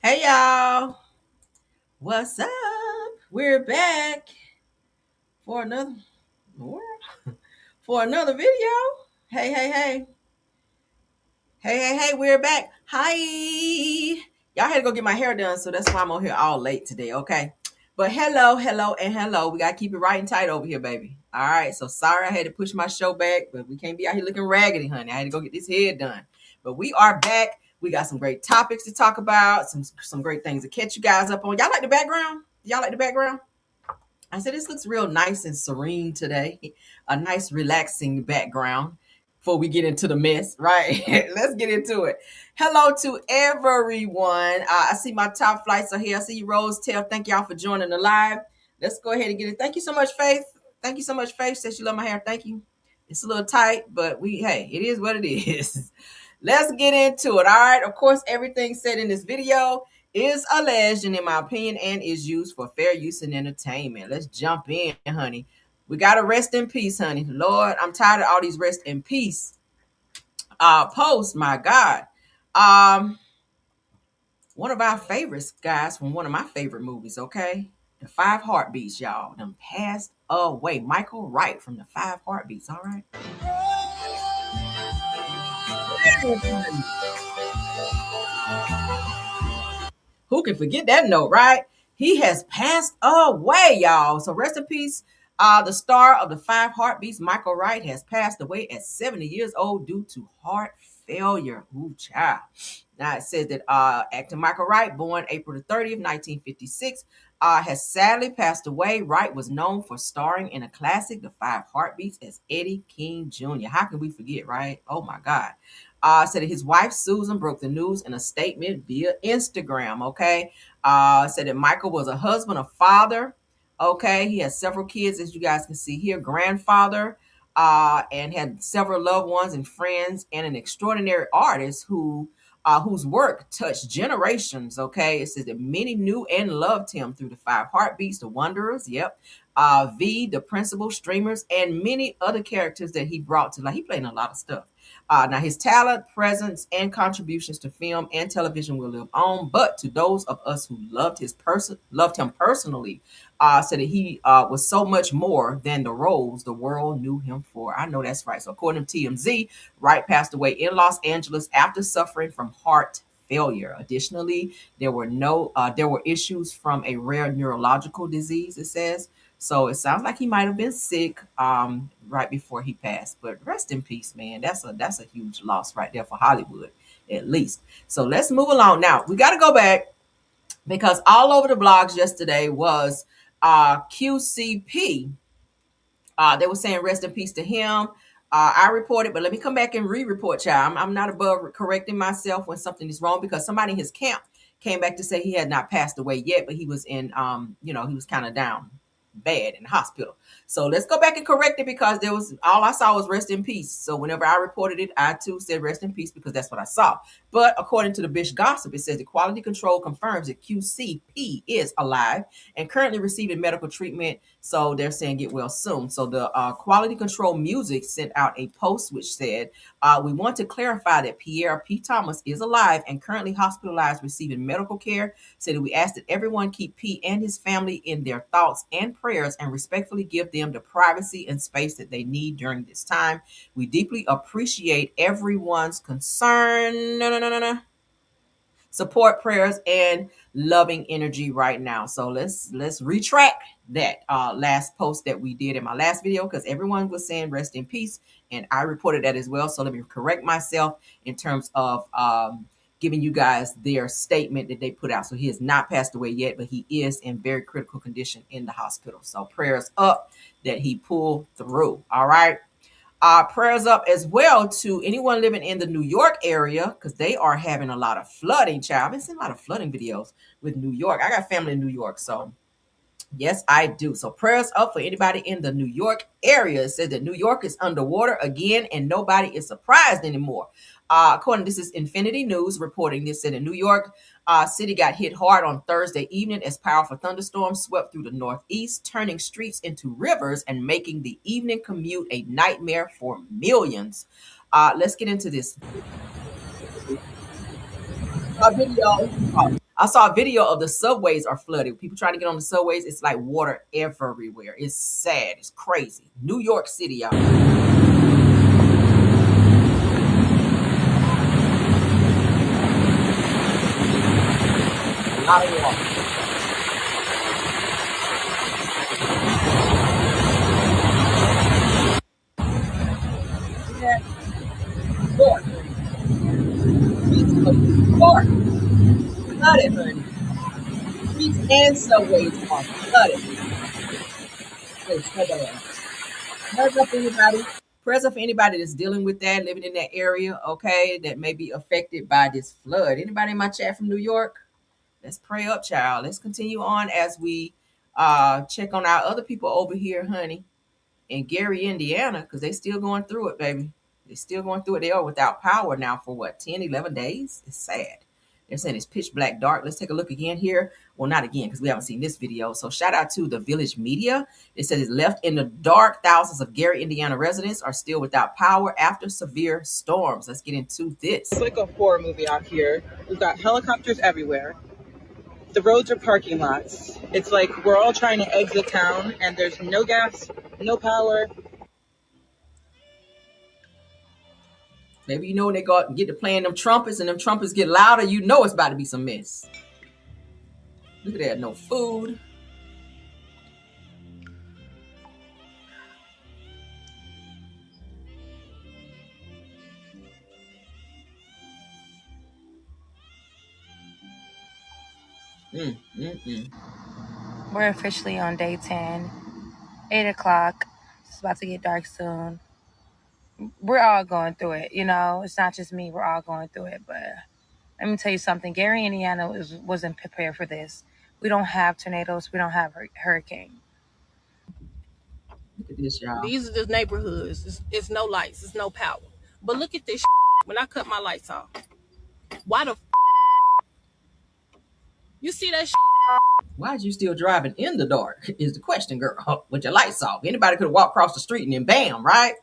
Hey y'all, what's up? We're back for another for another video. Hey, hey, hey, hey, we're back. Hi, y'all had to go get my hair done, so that's why I'm on here all late today. Okay, but hello. We gotta keep it right and tight over here, baby. All right, so sorry I had to push my show back, but we can't be out here looking raggedy, honey. I had to go get this hair done, but we are back. We got some great topics to talk about, some great things to catch you guys up on. Y'all like the background? Y'all like the background? I said, this looks real nice and serene today. A nice, relaxing background before we get into the mess, right? Let's get into it. Hello to everyone. I see my top flights are here. I see you, Rose Tail. Thank y'all for joining the live. Let's go ahead and get it. Thank you so much, Faith. Thank you so much, Faith. Says you love my hair. Thank you. It's a little tight, but hey, it is what it is. Let's get into it. All right. Of course, everything said in this video is alleged and in my opinion and is used for fair use and entertainment. Let's jump in, honey. We gotta rest in peace, honey. Lord, I'm tired of all these rest in peace posts. My God. Um, One of our favorites, guys, from one of my favorite movies, okay? The Five Heartbeats, y'all. Them passed away. Michael Wright from the Five Heartbeats, all right? Who can forget that note, right? He has passed away, y'all. So rest in peace. The star of the Five Heartbeats, Michael Wright, has passed away at 70 years old due to heart failure. Ooh, child. Now it says that actor Michael Wright, born April the 30th, 1956, has sadly passed away. Wright was known for starring in a classic, The Five Heartbeats, as Eddie King Jr. How can we forget, right? Oh my God. Said that his wife Susan broke the news in a statement via Instagram. Okay, said that Michael was a husband, a father. Okay, he has several kids, as you guys can see here, grandfather, and had several loved ones and friends, and an extraordinary artist whose work touched generations. Okay, it says that many knew and loved him through the Five Heartbeats, the Wanderers. Yep. V, the Principal, Streamers, and many other characters that he brought to life. He played in a lot of stuff. Now, his talent, presence, and contributions to film and television will live on. But to those of us who loved him personally, said that he was so much more than the roles the world knew him for. I know that's right. So, according to TMZ, Wright passed away in Los Angeles after suffering from heart failure. Additionally, there were issues from a rare neurological disease. It says. So it sounds like he might have been sick right before he passed. But rest in peace, man. That's a huge loss right there for Hollywood, at least. So let's move along. Now we got to go back because all over the blogs yesterday was QCP. They were saying rest in peace to him. I reported, but let me come back and re-report, child. I'm not above correcting myself when something is wrong because somebody in his camp came back to say he had not passed away yet, but he was in, he was kind of down bad in the hospital. So let's go back and correct it because there was all I saw was rest in peace. So whenever I reported it, I too said rest in peace because that's what I saw. But according to the Bish Gossip, it says the quality control confirms that QCP is alive and currently receiving medical treatment. So they're saying get well soon. So the quality control music sent out a post which said, we want to clarify that Pierre P. Thomas is alive and currently hospitalized receiving medical care. Said that we ask that everyone keep P and his family in their thoughts and prayers and respectfully give them the privacy and space that they need during this time. We deeply appreciate everyone's concern. No. Support, prayers, and loving energy right now. So let's retract that last post that we did in my last video because everyone was saying rest in peace, and I reported that as well. So let me correct myself in terms of giving you guys their statement that they put out. So he has not passed away yet, but he is in very critical condition in the hospital. So prayers up that he pulled through. All right. Prayers up as well to anyone living in the New York area because they are having a lot of flooding, child. I've been seeing a lot of flooding videos with New York. I got family in New York, so yes, I do. So prayers up for anybody in the New York area. It says that New York is underwater again and nobody is surprised anymore. According to this is Infinity News reporting this, said in New York City got hit hard on Thursday evening as powerful thunderstorms swept through the Northeast, turning streets into rivers and making the evening commute a nightmare for millions. Let's get into this video. I saw a video of the subways are flooded. People trying to get on the subways. It's like water everywhere. It's sad. It's crazy. New York City, y'all. A lot of water. Yeah. York. York. Flooded, honey. Streets and subways are flooded. It's so bad. Prayers up for anybody. Prayers up for anybody that's dealing with that, living in that area, okay, that may be affected by this flood. Anybody in my chat from New York? Let's pray up, child. Let's continue on as we check on our other people over here, honey, in Gary, Indiana, because they still going through it, baby. They still going through it. They are without power now for what, 10, 11 days? It's sad. They're saying it's pitch black dark. Let's take a look again here. Well, not again, because we haven't seen this video. So shout out to the Village Media. It says it's left in the dark. Thousands of Gary, Indiana residents are still without power after severe storms. Let's get into this. It's like a horror movie out here. We've got helicopters everywhere. The roads are parking lots. It's like we're all trying to exit town and there's no gas, no power. Maybe you know when they go out and get to playing them trumpets and them trumpets get louder, you know it's about to be some mess. Look at that, no food. We're officially on day 10, 8 o'clock. It's about to get dark soon. We're all going through it, you know. It's not just me. We're all going through it. But let me tell you something. Gary, Indiana wasn't prepared for this. We don't have tornadoes. We don't have hurricane. Look at this, y'all. These are the neighborhoods. It's no lights. It's no power. But look at this when I cut my lights off. Why the you see that Why is you still driving in the dark is the question, girl, with your lights off. Anybody could have walked across the street and then bam, right?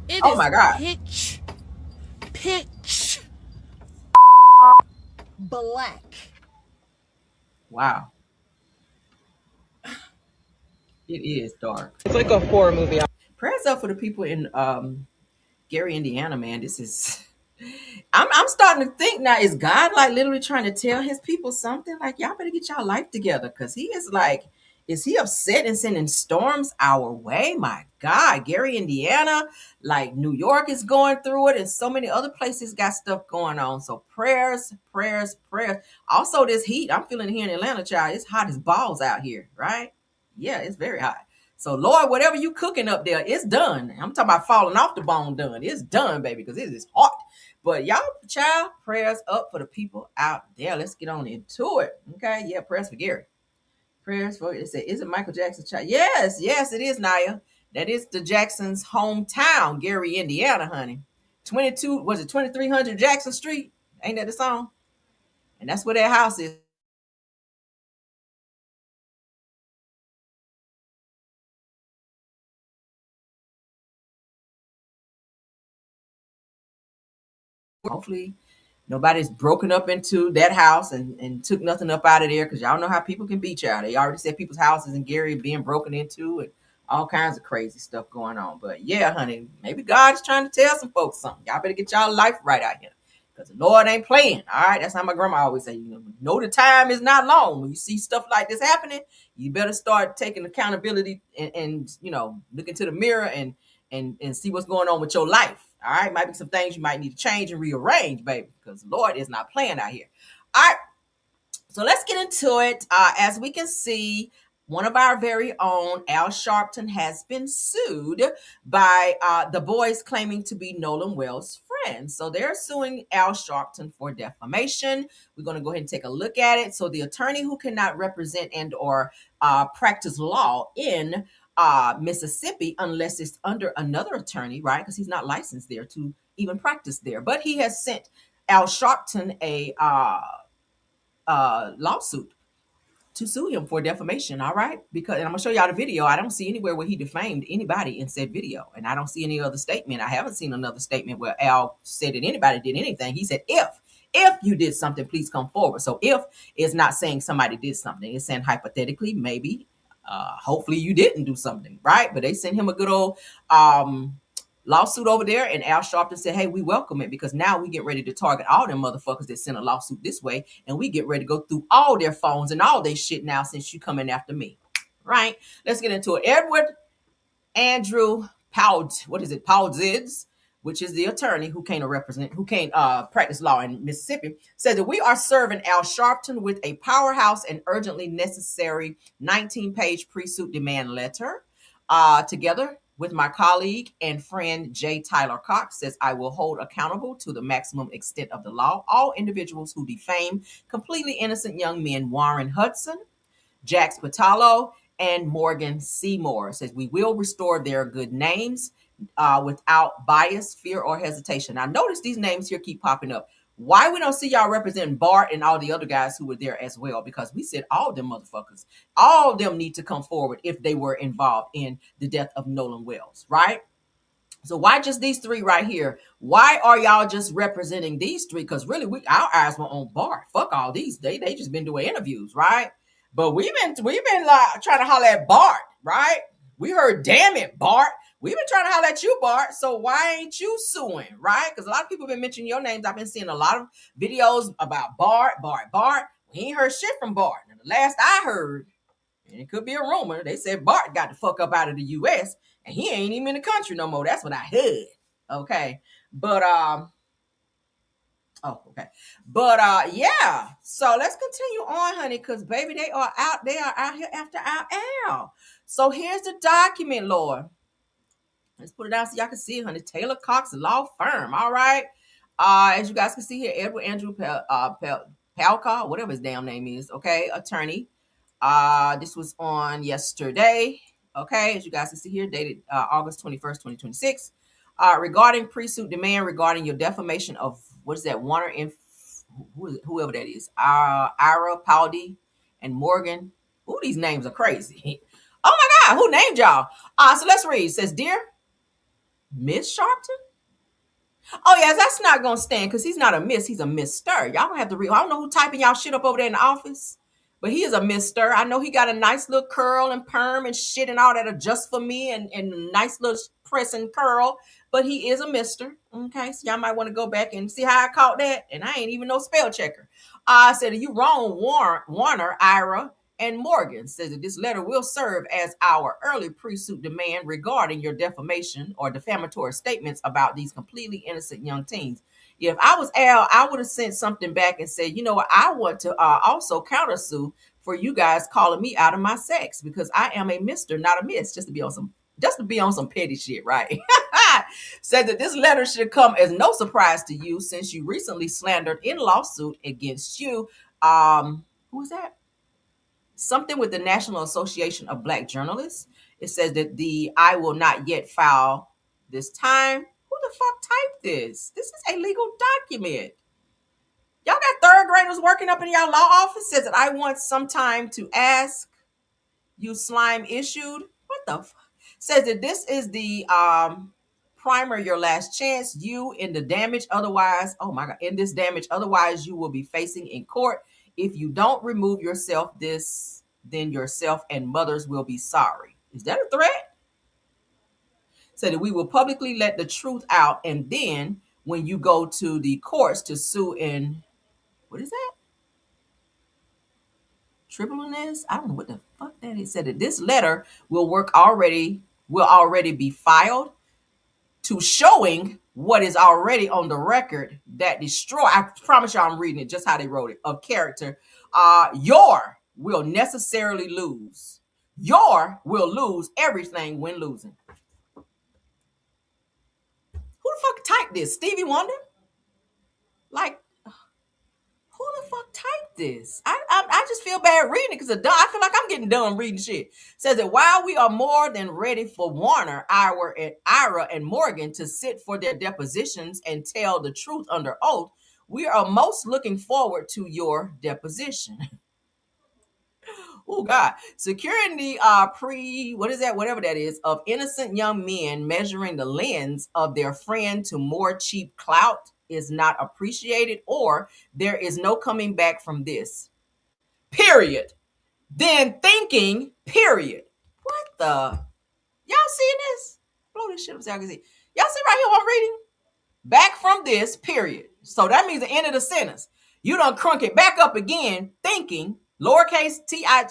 It is my God. pitch black. Wow. It is dark. It's like a horror movie. Prayers up for the people in Gary, Indiana, man. This is I'm starting to think now, is God like literally trying to tell his people something? Like, y'all better get y'all life together, because he is like, is he upset and sending storms our way? My God, Gary, Indiana, like New York is going through it, and so many other places got stuff going on. So prayers. Also, this heat, I'm feeling here in Atlanta, child. It's hot as balls out here, right? Yeah, it's very hot. So, Lord, whatever you cooking up there, it's done. I'm talking about falling off the bone done. It's done, baby, because it is hot. But y'all, child, prayers up for the people out there. Let's get on into it. Okay, yeah, prayers for Gary. Prayers for, it said, is it Michael Jackson's child? Yes, it is, Naya. That is the Jackson's hometown, Gary, Indiana, honey. 2300 Jackson Street? Ain't that the song? And that's where their house is. Hopefully nobody's broken up into that house and took nothing up out of there, because y'all know how people can be, child. They already said people's houses in Gary being broken into and all kinds of crazy stuff going on. But yeah, honey, maybe God's trying to tell some folks something. Y'all better get y'all life right out here, because the Lord ain't playing. All right, that's how my grandma always say, you know the time is not long. When you see stuff like this happening, you better start taking accountability and look into the mirror and see what's going on with your life. All right, might be some things you might need to change and rearrange, baby, because the Lord is not playing out here. All right, so let's get into it. As we can see, one of our very own, Al Sharpton, has been sued by the boys claiming to be Nolan Wells' friends. So they're suing Al Sharpton for defamation. We're going to go ahead and take a look at it. So the attorney who cannot represent and or practice law in Mississippi unless it's under another attorney, right? Because he's not licensed there to even practice there. But he has sent Al Sharpton a lawsuit to sue him for defamation. All right, because, and I'm gonna show y'all the video. I don't see anywhere where he defamed anybody in said video, and I don't see any other statement. I haven't seen another statement where Al said that anybody did anything. He said, if If you did something, please come forward. So if is not saying somebody did something. It's saying hypothetically, maybe, hopefully you didn't do something, right? But they sent him a good old lawsuit over there, and Al Sharpton said, hey, we welcome it because now we get ready to target all them motherfuckers that sent a lawsuit this way, and we get ready to go through all their phones and all their shit now since you coming after me. Right? Let's get into it. Edward Andrew Paul Zids, which is the attorney who can't practice law in Mississippi, said that we are serving Al Sharpton with a powerhouse and urgently necessary 19-page pre-suit demand letter. Together with my colleague and friend J. Tyler Cox, says I will hold accountable to the maximum extent of the law all individuals who defame completely innocent young men Warren Hudson, Jax Patalo, and Morgan Seymour. Says we will restore their good names without bias, fear, or hesitation. Now, notice these names here keep popping up. Why we don't see y'all representing Bart and all the other guys who were there as well? Because we said all them motherfuckers, all of them need to come forward if they were involved in the death of Nolan Wells, right? So why just these three right here? Why are y'all just representing these three? Because really, our eyes were on Bart. Fuck all these. They just been doing interviews, right? But we've been like trying to holler at Bart, right? We heard, damn it, Bart. We've been trying to holler at you, Bart. So why ain't you suing, right? Because a lot of people have been mentioning your names. I've been seeing a lot of videos about Bart. We ain't heard shit from Bart. And the last I heard, and it could be a rumor, they said Bart got the fuck up out of the U.S. and he ain't even in the country no more. That's what I heard. Okay. But yeah. So let's continue on, honey, because baby, they are out here after our Al. So here's the document, Lord. Let's put it down so y'all can see it, honey. Taylor Cox Law Firm. All right. As you guys can see here, Edward Andrew Palka, whatever his damn name is, okay, attorney. This was on yesterday. Okay, as you guys can see here, dated August 21st, 2026. Regarding pre-suit demand regarding your defamation of, what is that, Warner and whoever that is, Ira, Powdy, and Morgan. Ooh, these names are crazy. Oh my God, who named y'all? So let's read. It says, Dear Miss Sharpton. Oh, yeah, that's not going to stand because he's not a miss. He's a mister. Y'all don't have to read. I don't know who typing y'all shit up over there in the office, but he is a mister. I know he got a nice little curl and perm and shit and all that just for me and a nice little press and curl, but he is a mister. Okay, so y'all might want to go back and see how I caught that. And I ain't even no spell checker. I said, you wrong, Warner, Ira, and Morgan. Says that this letter will serve as our early pre-suit demand regarding your defamation or defamatory statements about these completely innocent young teens. If I was Al, I would have sent something back and said, you know what, I want to also countersue for you guys calling me out of my sex because I am a mister, not a miss, just to be on some petty shit, right? Said that this letter should come as no surprise to you since you recently slandered in lawsuit against you. Who is that? Something with the National Association of Black Journalists. It says that the I will not yet file this time. Who the fuck typed this? This is a legal document. Y'all got third graders working up in y'all law office. Says that I want some time to ask you slime issued. What the fuck? Says that this is the primer, your last chance. You in the damage. Otherwise, oh my God, in this damage. Otherwise, you will be facing in court. If you don't remove yourself then yourself and mothers will be sorry. Is that a threat? So that we will publicly let the truth out. And then when you go to the courts to sue in, what is that? Tribunals? I don't know what the fuck that is. Said that this letter will already be filed to showing what is already on the record that destroy. I promise y'all I'm reading it just how they wrote it. Of character. Your will necessarily lose. Your will lose everything when losing. Who the fuck typed this? Stevie Wonder? Like, who the fuck typed this? I just feel bad reading it because I feel like I'm getting done reading shit. Says that while we are more than ready for Warner, Ira, and Morgan to sit for their depositions and tell the truth under oath, we are most looking forward to your deposition. Oh God, securing the whatever that is, of innocent young men measuring the lens of their friend to more cheap clout. is not appreciated or there is no coming back from this. Period. Then thinking, period. What the? Y'all seeing this? Blow this shit up so y'all can see. Y'all see right here what I'm reading? Back from this, period. So that means the end of the sentence. You done crunk it back up again, thinking, lowercase thinking,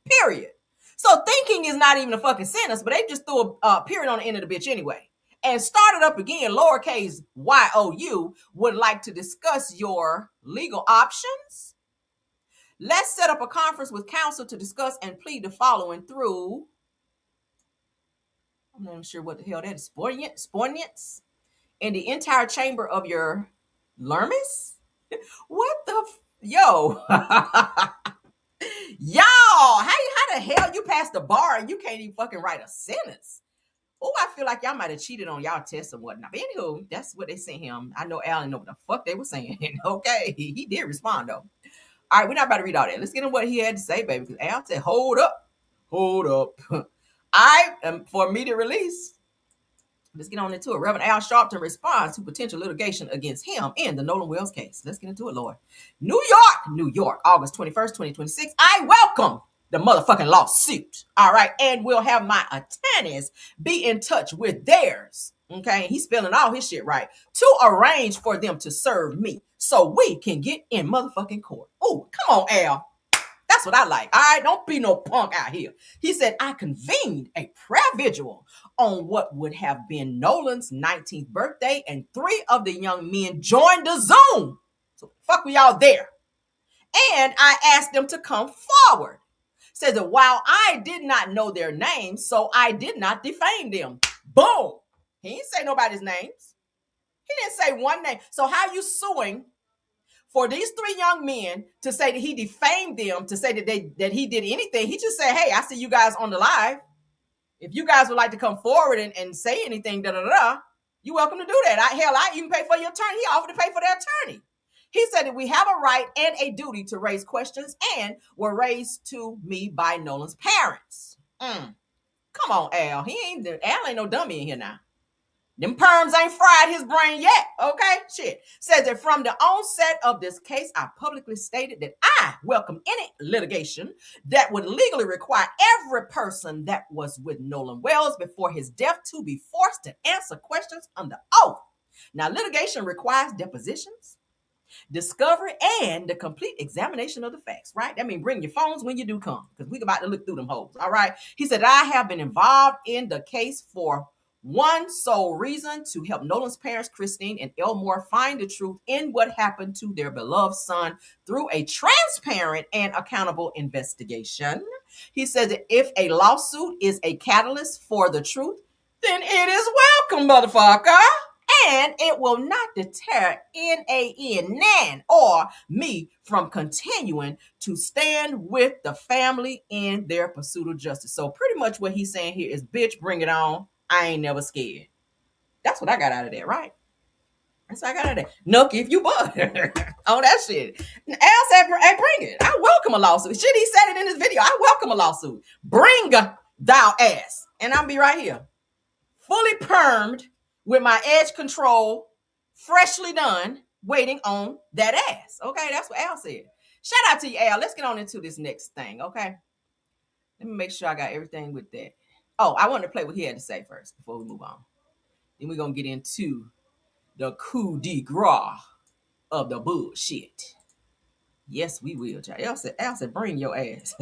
period. So thinking is not even a fucking sentence, but they just threw a period on the end of the bitch anyway. And started up again, lowercase you, would like to discuss your legal options. Let's set up a conference with counsel to discuss and plead the following through. I'm not even sure what the hell that is. Sporniance in the entire chamber of your lermis? What the yo? Y'all, how the hell you pass the bar and you can't even fucking write a sentence? Oh, I feel like y'all might have cheated on y'all tests and whatnot. But anywho, that's what they sent him. I know Alan know what the fuck they were saying. Okay, he did respond though. All right, we're not about to read all that. Let's get into what he had to say, baby. Because Al said, hold up. For immediate release. Let's get on into it. Reverend Al Sharpton responds to potential litigation against him in the Nolan Wells case. Let's get into it, Lord. New York, August 21st, 2026. I welcome the motherfucking lawsuit. All right. And we'll have my attorneys be in touch with theirs. Okay. He's spelling all his shit right. To arrange for them to serve me so we can get in motherfucking court. Oh, come on, Al. That's what I like. All right, don't be no punk out here. He said, I convened a prayer vigil on what would have been Nolan's 19th birthday, and 3 of the young men joined the Zoom. So fuck we all there. And I asked them to come forward. Says that while I did not know their names, so I did not defame them. Boom. He didn't say nobody's names. He didn't say one name. So how you suing for these 3 young men to say that he defamed them, to say that he did anything? He just said, hey, I see you guys on the live. If you guys would like to come forward and say anything, you're welcome to do that. I even pay for your attorney. He offered to pay for their attorney. He said that we have a right and a duty to raise questions and were raised to me by Nolan's parents. Come on, Al. Al ain't no dummy in here now. Them perms ain't fried his brain yet, okay? Shit. Says that from the onset of this case, I publicly stated that I welcome any litigation that would legally require every person that was with Nolan Wells before his death to be forced to answer questions under oath. Now, litigation requires depositions, discovery, and the complete examination of the facts, right? That means bring your phones when you do come, because we're about to look through them holes, all right? He said, I have been involved in the case for one sole reason: to help Nolan's parents, Christine and Elmore, find the truth in what happened to their beloved son through a transparent and accountable investigation. He said that if a lawsuit is a catalyst for the truth, then it is welcome, motherfucker. And it will not deter NAN or me from continuing to stand with the family in their pursuit of justice. So pretty much what he's saying here is, bitch, bring it on. I ain't never scared. That's what I got out of that, right? That's what I got out of that. Nookie, if you bug on that shit. Al said, hey, bring it. I welcome a lawsuit. Shit, he said it in his video. I welcome a lawsuit. Bring thou ass. And I'll be right here, fully permed, with my edge control, freshly done, waiting on that ass. Okay, that's what Al said. Shout out to you, Al. Let's get on into this next thing, okay? Let me make sure I got everything with that. Oh, I wanted to play what he had to say first before we move on. Then we're going to get into the coup de grace of the bullshit. Yes, we will, child. Al said, bring your ass.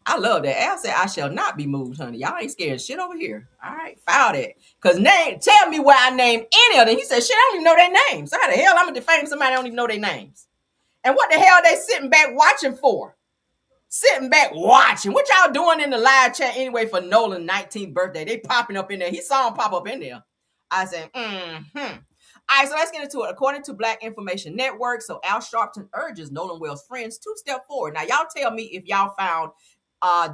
I love that. Al said, I shall not be moved, honey. Y'all ain't scared of shit over here. All right, foul that. Because tell me where I named any of them. He said, shit, I don't even know their names. So how the hell I'm going to defame somebody I don't even know their names? And what the hell are they sitting back watching for? Sitting back watching. What y'all doing in the live chat anyway for Nolan's 19th birthday? They popping up in there. He saw him pop up in there. I said, All right, so let's get into it. According to Black Information Network, so Al Sharpton urges Nolan Wells' friends to step forward. Now, y'all tell me if y'all found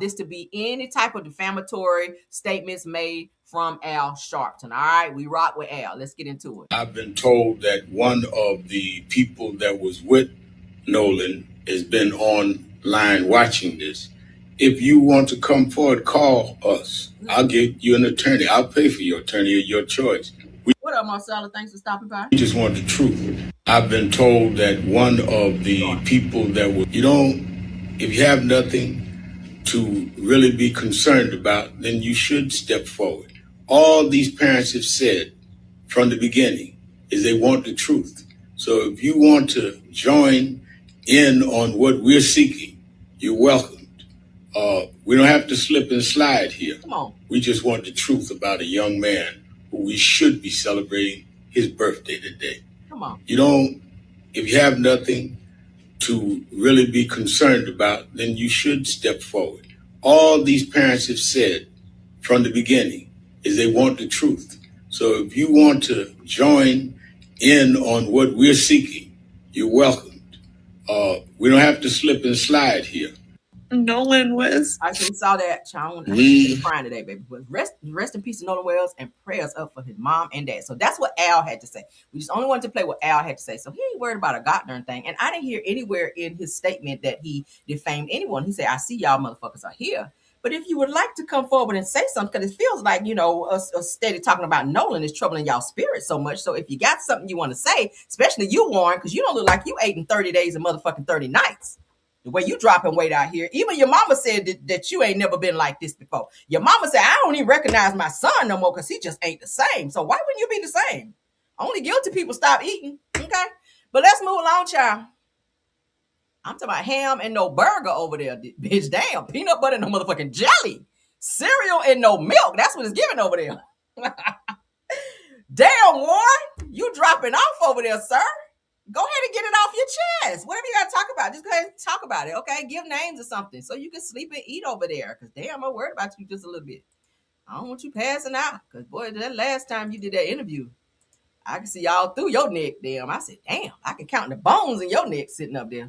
this to be any type of defamatory statements made from Al Sharpton. All right, we rock with Al. Let's get into it. I've been told that one of the people that was with Nolan has been online watching this. If you want to come forward, call us. I'll get you an attorney. I'll pay for your attorney of your choice. What up, Marcella? Thanks for stopping by. We just want the truth. I've been told that one of the people that will, if you have nothing to really be concerned about, then you should step forward. All these parents have said from the beginning is they want the truth. So if you want to join in on what we're seeking, you're welcomed. We don't have to slip and slide here. Come on. We just want the truth about a young man who we should be celebrating his birthday today. Come on. If you have nothing to really be concerned about, then you should step forward. All these parents have said from the beginning is they want the truth. So if you want to join in on what we're seeking, you're welcomed. We don't have to slip and slide here. Nolan was. I actually saw that. Child, I'm crying today, baby. But rest in peace to Nolan Wells, and prayers up for his mom and dad. So that's what Al had to say. We just only wanted to play what Al had to say. So he ain't worried about a goddamn thing. And I didn't hear anywhere in his statement that he defamed anyone. He said, I see y'all motherfuckers are here. But if you would like to come forward and say something, because it feels like, us steady talking about Nolan is troubling y'all spirit so much. So if you got something you want to say, especially you, Warren, because you don't look like you ate in 30 days and motherfucking 30 nights. The way you dropping weight out here. Even your mama said that you ain't never been like this before. Your mama said, I don't even recognize my son no more because he just ain't the same. So why wouldn't you be the same? Only guilty people stop eating. Okay? But let's move along, child. I'm talking about ham and no burger over there, bitch. Damn. Peanut butter and no motherfucking jelly. Cereal and no milk. That's what it's giving over there. Damn, Warren. You dropping off over there, sir. Go ahead and get it off your chest. Whatever you got to talk about, just go ahead and talk about it, okay? Give names or something so you can sleep and eat over there. Because, damn, I'm worried about you just a little bit. I don't want you passing out. Because, boy, that last time you did that interview, I can see all through your neck, damn. I said, damn, I can count the bones in your neck sitting up there.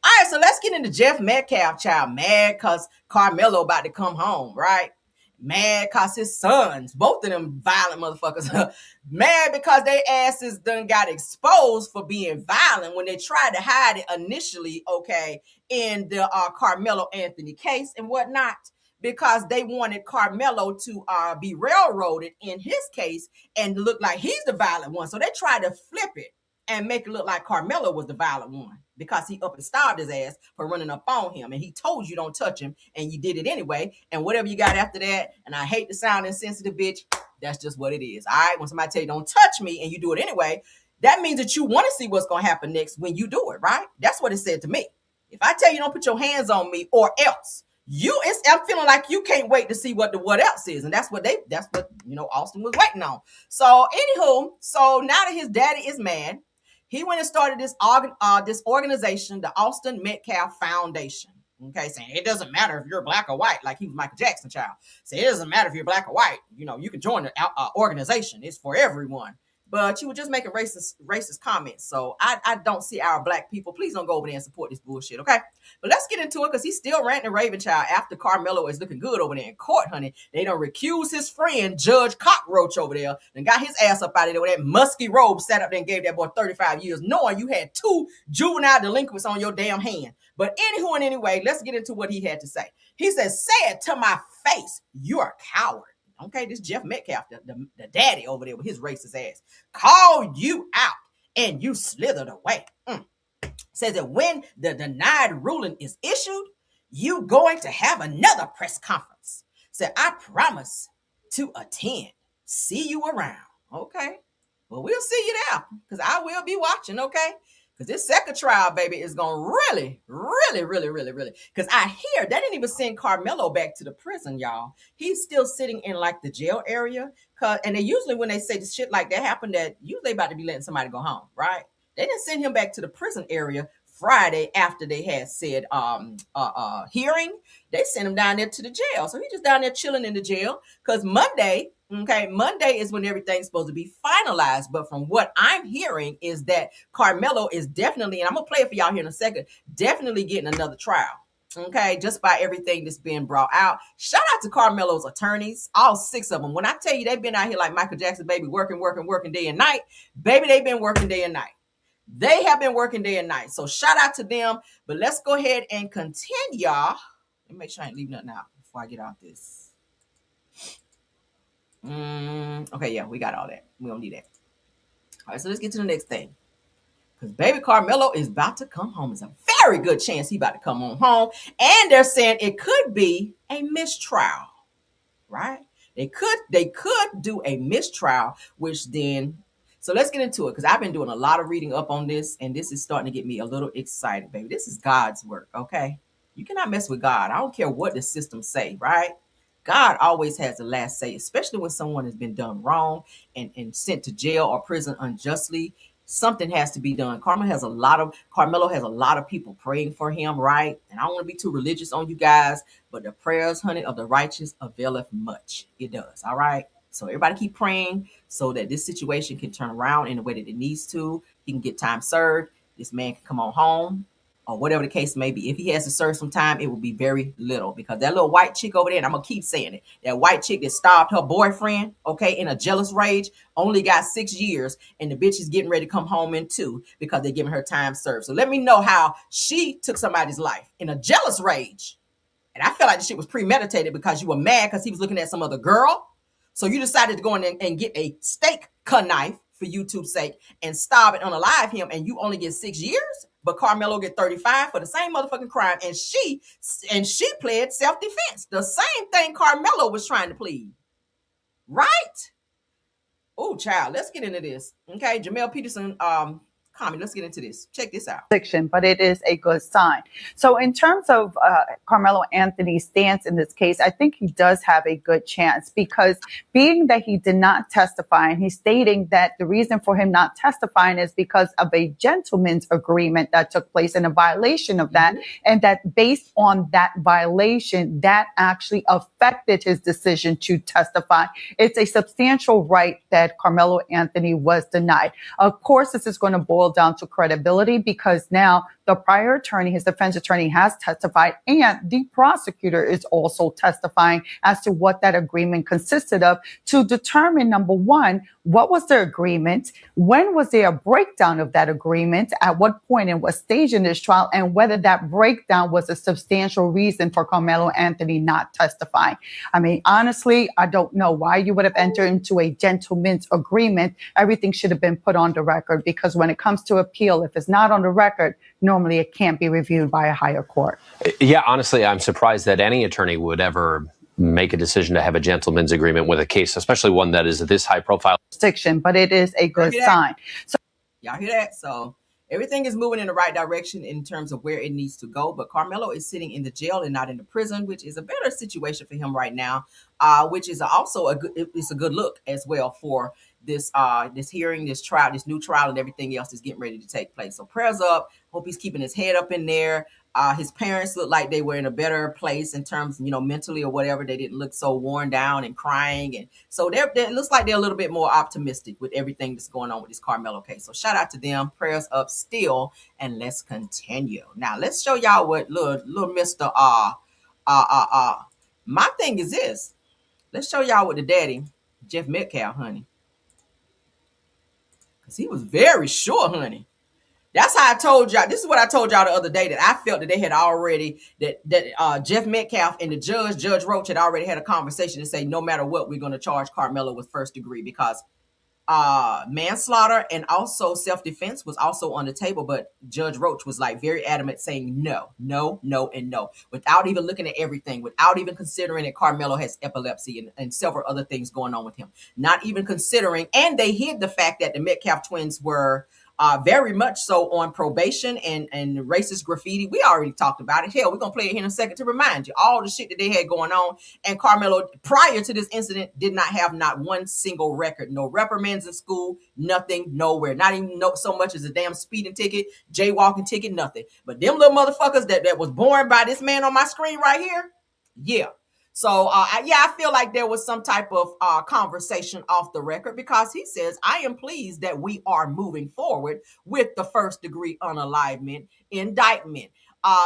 All right, so let's get into Jeff Metcalf, child. Mad because Karmelo about to come home, right? Mad because his sons, both of them violent motherfuckers, mad because their asses done got exposed for being violent when they tried to hide it initially, okay, in the Karmelo Anthony case and whatnot, because they wanted Karmelo to be railroaded in his case and look like he's the violent one. So they tried to flip it and make it look like Karmelo was the violent one because he up and starved his ass for running up on him. And he told you don't touch him, and you did it anyway. And whatever you got after that, and I hate to sound insensitive, bitch, that's just what it is. All right? When somebody tell you don't touch me and you do it anyway, that means that you want to see what's going to happen next when you do it, right? That's what it said to me. If I tell you don't put your hands on me or else, I'm feeling like you can't wait to see what else is. And that's what Austin was waiting on. So anywho, so now that his daddy is mad, he went and started this organization, the Austin Metcalf Foundation. Okay, saying it doesn't matter if you're black or white, like he was Michael Jackson, child. Say it doesn't matter if you're black or white. You can join the organization. It's for everyone. But you were just making racist comments. So I don't see our black people. Please don't go over there and support this bullshit, okay? But let's get into it because he's still ranting and raving, child, after Karmelo is looking good over there in court, honey. They don't recuse his friend, Judge Cockroach, over there, and got his ass up out of there with that musky robe, sat up there and gave that boy 35 years, knowing you had 2 juvenile delinquents on your damn hand. But anywho and anyway, let's get into what he had to say. He says, say it to my face, you're a coward. Okay, this Jeff Metcalf, the daddy over there with his racist ass, called you out and you slithered away. Says that when the denied ruling is issued, you going to have another press conference. Said, I promise to attend. See you around. Okay. Well, we'll see you there because I will be watching, okay? Because this second trial, baby, is going to really. Because I hear they didn't even send Karmelo back to the prison, y'all. He's still sitting in like the jail area. And they usually, when they say shit like that happened, that usually about to be letting somebody go home, right? They didn't send him back to the prison area Friday after they had said hearing. They sent him down there to the jail. So he's just down there chilling in the jail. Because Monday is when everything's supposed to be finalized. But from what I'm hearing is that Karmelo is definitely, and I'm going to play it for y'all here in a second, definitely getting another trial. Okay, just by everything that's being brought out. Shout out to Karmelo's attorneys, all 6 of them. When I tell you they've been out here like Michael Jackson, baby, working day and night. Baby, they've been working day and night. They have been working day and night. So shout out to them. But let's go ahead and continue, y'all. Let me make sure I ain't leave nothing out before I get out this. Okay, yeah, we got all that. We don't need that. All right, so let's get to the next thing. Because baby Karmelo is about to come home. It's a very good chance he about to come on home. And they're saying it could be a mistrial, right? They could do a mistrial, which then, so let's get into it, because I've been doing a lot of reading up on this, and this is starting to get me a little excited, baby. This is God's work, okay? You cannot mess with God. I don't care what the system say, right? God always has the last say, especially when someone has been done wrong and sent to jail or prison unjustly. Something has to be done. Carmelo has a lot of people praying for him, right? And I don't want to be too religious on you guys, but the prayers, honey, of the righteous availeth much. It does, all right? So everybody keep praying so that this situation can turn around in the way that it needs to. He can get time served. This man can come on home, or whatever the case may be. If he has to serve some time, it will be very little, because that little white chick over there, and I'm gonna keep saying it, that white chick that stabbed her boyfriend, okay, in a jealous rage, only got 6 years, and the bitch is getting ready to come home in 2 because they're giving her time served. So let me know how she took somebody's life in a jealous rage. And I feel like the shit was premeditated because you were mad because he was looking at some other girl. So you decided to go in and get a steak knife for YouTube's sake and stab and unalive him, and you only get 6 years, but Karmelo get 35 for the same motherfucking crime, and she pled self-defense. The same thing Karmelo was trying to plead. Right? Oh, child, let's get into this. Okay, Jamel Peterson, comment. Let's get into this. Check this out. But it is a good sign. So in terms of Carmelo Anthony's stance in this case, I think he does have a good chance, because being that he did not testify, and he's stating that the reason for him not testifying is because of a gentleman's agreement that took place and a violation of that, and that based on that violation, that actually affected his decision to testify. It's a substantial right that Carmelo Anthony was denied. Of course, this is going to boil down to credibility, because now the prior attorney, his defense attorney, has testified, and the prosecutor is also testifying as to what that agreement consisted of, to determine, number one, what was the agreement, when was there a breakdown of that agreement, at what point and what stage in this trial, and whether that breakdown was a substantial reason for Carmelo Anthony not testifying. I mean, honestly, I don't know why you would have entered into a gentleman's agreement. Everything should have been put on the record, because when it comes to appeal, if it's not on the record, normally it can't be reviewed by a higher court. Yeah, honestly, I'm surprised that any attorney would ever make a decision to have a gentleman's agreement with a case, especially one that is this high profile. But it is a good sign. So, y'all hear that? So everything is moving in the right direction in terms of where it needs to go. But Karmelo is sitting in the jail and not in the prison, which is a better situation for him right now, which is also it's a good look as well for this hearing, this trial, this new trial, and everything else is getting ready to take place. So prayers up. Hope he's keeping his head up in there. His parents look like they were in a better place in terms, mentally or whatever. They didn't look so worn down and crying. And so it looks like they're a little bit more optimistic with everything that's going on with this Karmelo case. So shout out to them. Prayers up still. And let's continue. Now, let's show y'all what little Mr. My thing is this. Let's show y'all what the daddy, Jeff Metcalf, honey. Because he was very sure, honey. That's how I told y'all. This is what I told y'all the other day, that I felt that they had already, that Jeff Metcalf and the Judge Roach, had already had a conversation to say, no matter what, we're going to charge Karmelo with first degree, because manslaughter and also self-defense was also on the table. But Judge Roach was like very adamant, saying no, no, no, and no, without even looking at everything, without even considering that Karmelo has epilepsy and several other things going on with him, not even considering. And they hid the fact that the Metcalf twins were very much so on probation and racist graffiti. We already talked about it. Hell, we're going to play it here in a second to remind you all the shit that they had going on. And Karmelo, prior to this incident, did not have not one single record. No reprimands in school, nothing, nowhere. Not even so much as a damn speeding ticket, jaywalking ticket, nothing. But them little motherfuckers that was born by this man on my screen right here, yeah. So, I feel like there was some type of conversation off the record, because he says, I am pleased that we are moving forward with the first degree unalivement indictment.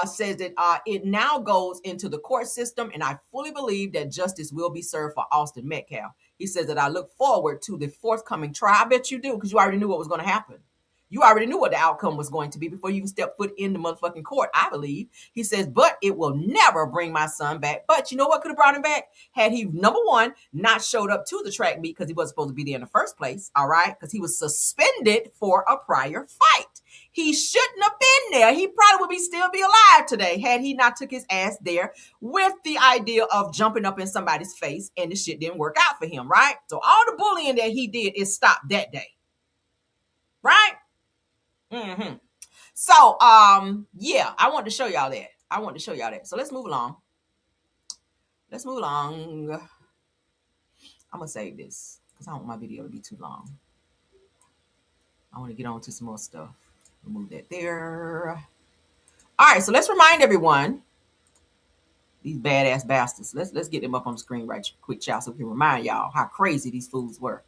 Says that it now goes into the court system, and I fully believe that justice will be served for Austin Metcalf. He says that I look forward to the forthcoming trial. I bet you do, because you already knew what was going to happen. You already knew what the outcome was going to be before you even stepped foot in the motherfucking court, I believe. He says, but it will never bring my son back. But you know what could have brought him back? Had he, number one, not showed up to the track meet because he wasn't supposed to be there in the first place, all right? Because he was suspended for a prior fight. He shouldn't have been there. He probably would still be alive today had he not took his ass there with the idea of jumping up in somebody's face, and the shit didn't work out for him, right? So all the bullying that he did is stopped that day, right? Mm-hmm. So, yeah, I wanted to show y'all that. So let's move along. I'm gonna save this because I don't want my video to be too long. I want to get on to some more stuff. Move that there. All right, so let's remind everyone, these badass bastards. Let's get them up on the screen right quick, child, so we can remind y'all how crazy these fools were,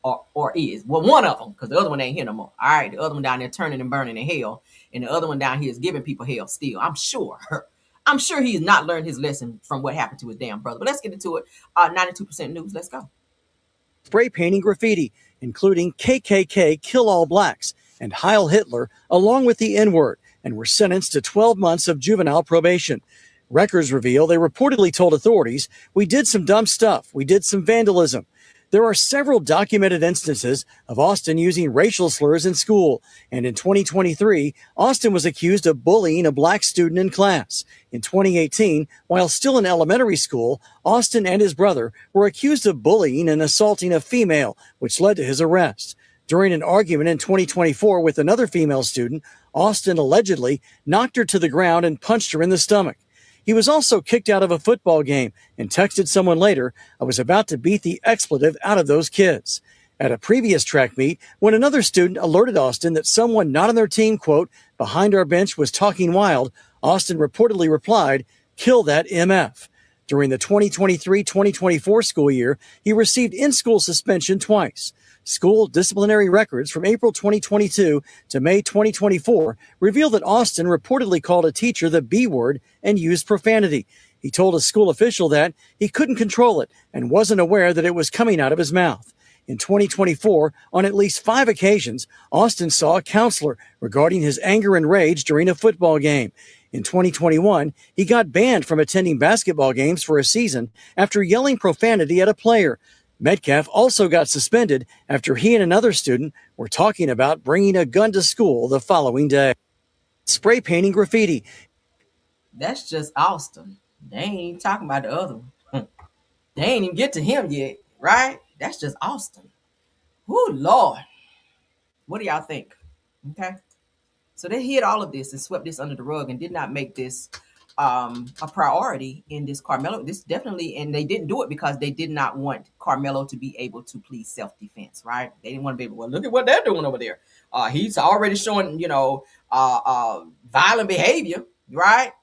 or is. Well, one of them, because the other one ain't here no more. All right, the other one down there turning and burning in hell, and the other one down here is giving people hell still. I'm sure he has not learned his lesson from what happened to his damn brother. But let's get into it. 92% news. Let's go. Spray painting graffiti, including KKK Kill All Blacks and Heil Hitler, along with the N-word, and were sentenced to 12 months of juvenile probation. Records reveal they reportedly told authorities, "We did some dumb stuff. We did some vandalism." There are several documented instances of Austin using racial slurs in school, and in 2023, Austin was accused of bullying a black student in class. In 2018, while still in elementary school, Austin and his brother were accused of bullying and assaulting a female, which led to his arrest. During an argument in 2024 with another female student, Austin allegedly knocked her to the ground and punched her in the stomach. He was also kicked out of a football game and texted someone later, "I was about to beat the expletive out of those kids." At a previous track meet, when another student alerted Austin that someone not on their team, quote, "behind our bench was talking wild," Austin reportedly replied, "Kill that MF." During the 2023-2024 school year, he received in-school suspension twice. School disciplinary records from April 2022 to May 2024 reveal that Austin reportedly called a teacher the B word and used profanity. He told a school official that he couldn't control it and wasn't aware that it was coming out of his mouth. In 2024, on at least 5 occasions, Austin saw a counselor regarding his anger and rage during a football game. In 2021, he got banned from attending basketball games for a season after yelling profanity at a player. Metcalf also got suspended after he and another student were talking about bringing a gun to school the following day. Spray painting graffiti. That's just Austin. They ain't even talking about the other one. They ain't even get to him yet, right? That's just Austin. Whoo, Lord. What do y'all think? Okay. So they hid all of this and swept this under the rug and did not make this a priority in this Karmelo. This definitely, and they didn't do it because they did not want Karmelo to be able to plead self-defense, right? They didn't want to be able, well, look at what they're doing over there. He's already showing, violent behavior, right?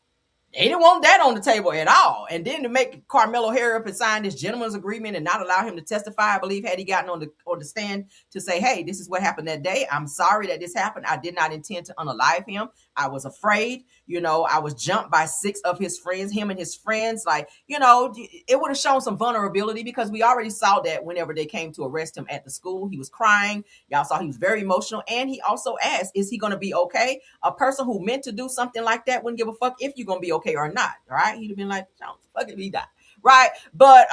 They didn't want that on the table at all. And then to make Karmelo hurry up and sign this gentleman's agreement and not allow him to testify, I believe, had he gotten on the stand to say, hey, this is what happened that day. I'm sorry that this happened. I did not intend to unalive him. I was afraid. I was jumped by 6 of his friends, him and his friends. It would have shown some vulnerability because we already saw that whenever they came to arrest him at the school, he was crying. Y'all saw he was very emotional. And he also asked, is he going to be okay? A person who meant to do something like that wouldn't give a fuck if you're going to be okay or not. All right. He'd have been like, don't fuck it, he died. Right. But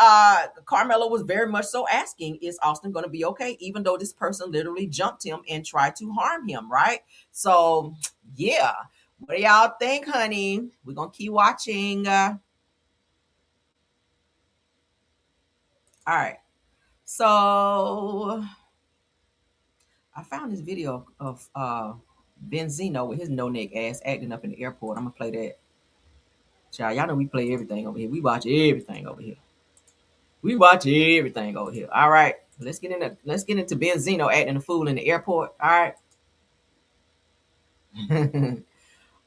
Karmelo was very much so asking, is Austin going to be okay? Even though this person literally jumped him and tried to harm him. Right. So, yeah. What do y'all think, honey? We're going to keep watching. All right. So I found this video of Benzino with his no-neck ass acting up in the airport. I'm going to play that. Child, y'all know we play everything over here. We watch everything over here. All right. Let's get into Benzino acting a fool in the airport. All right.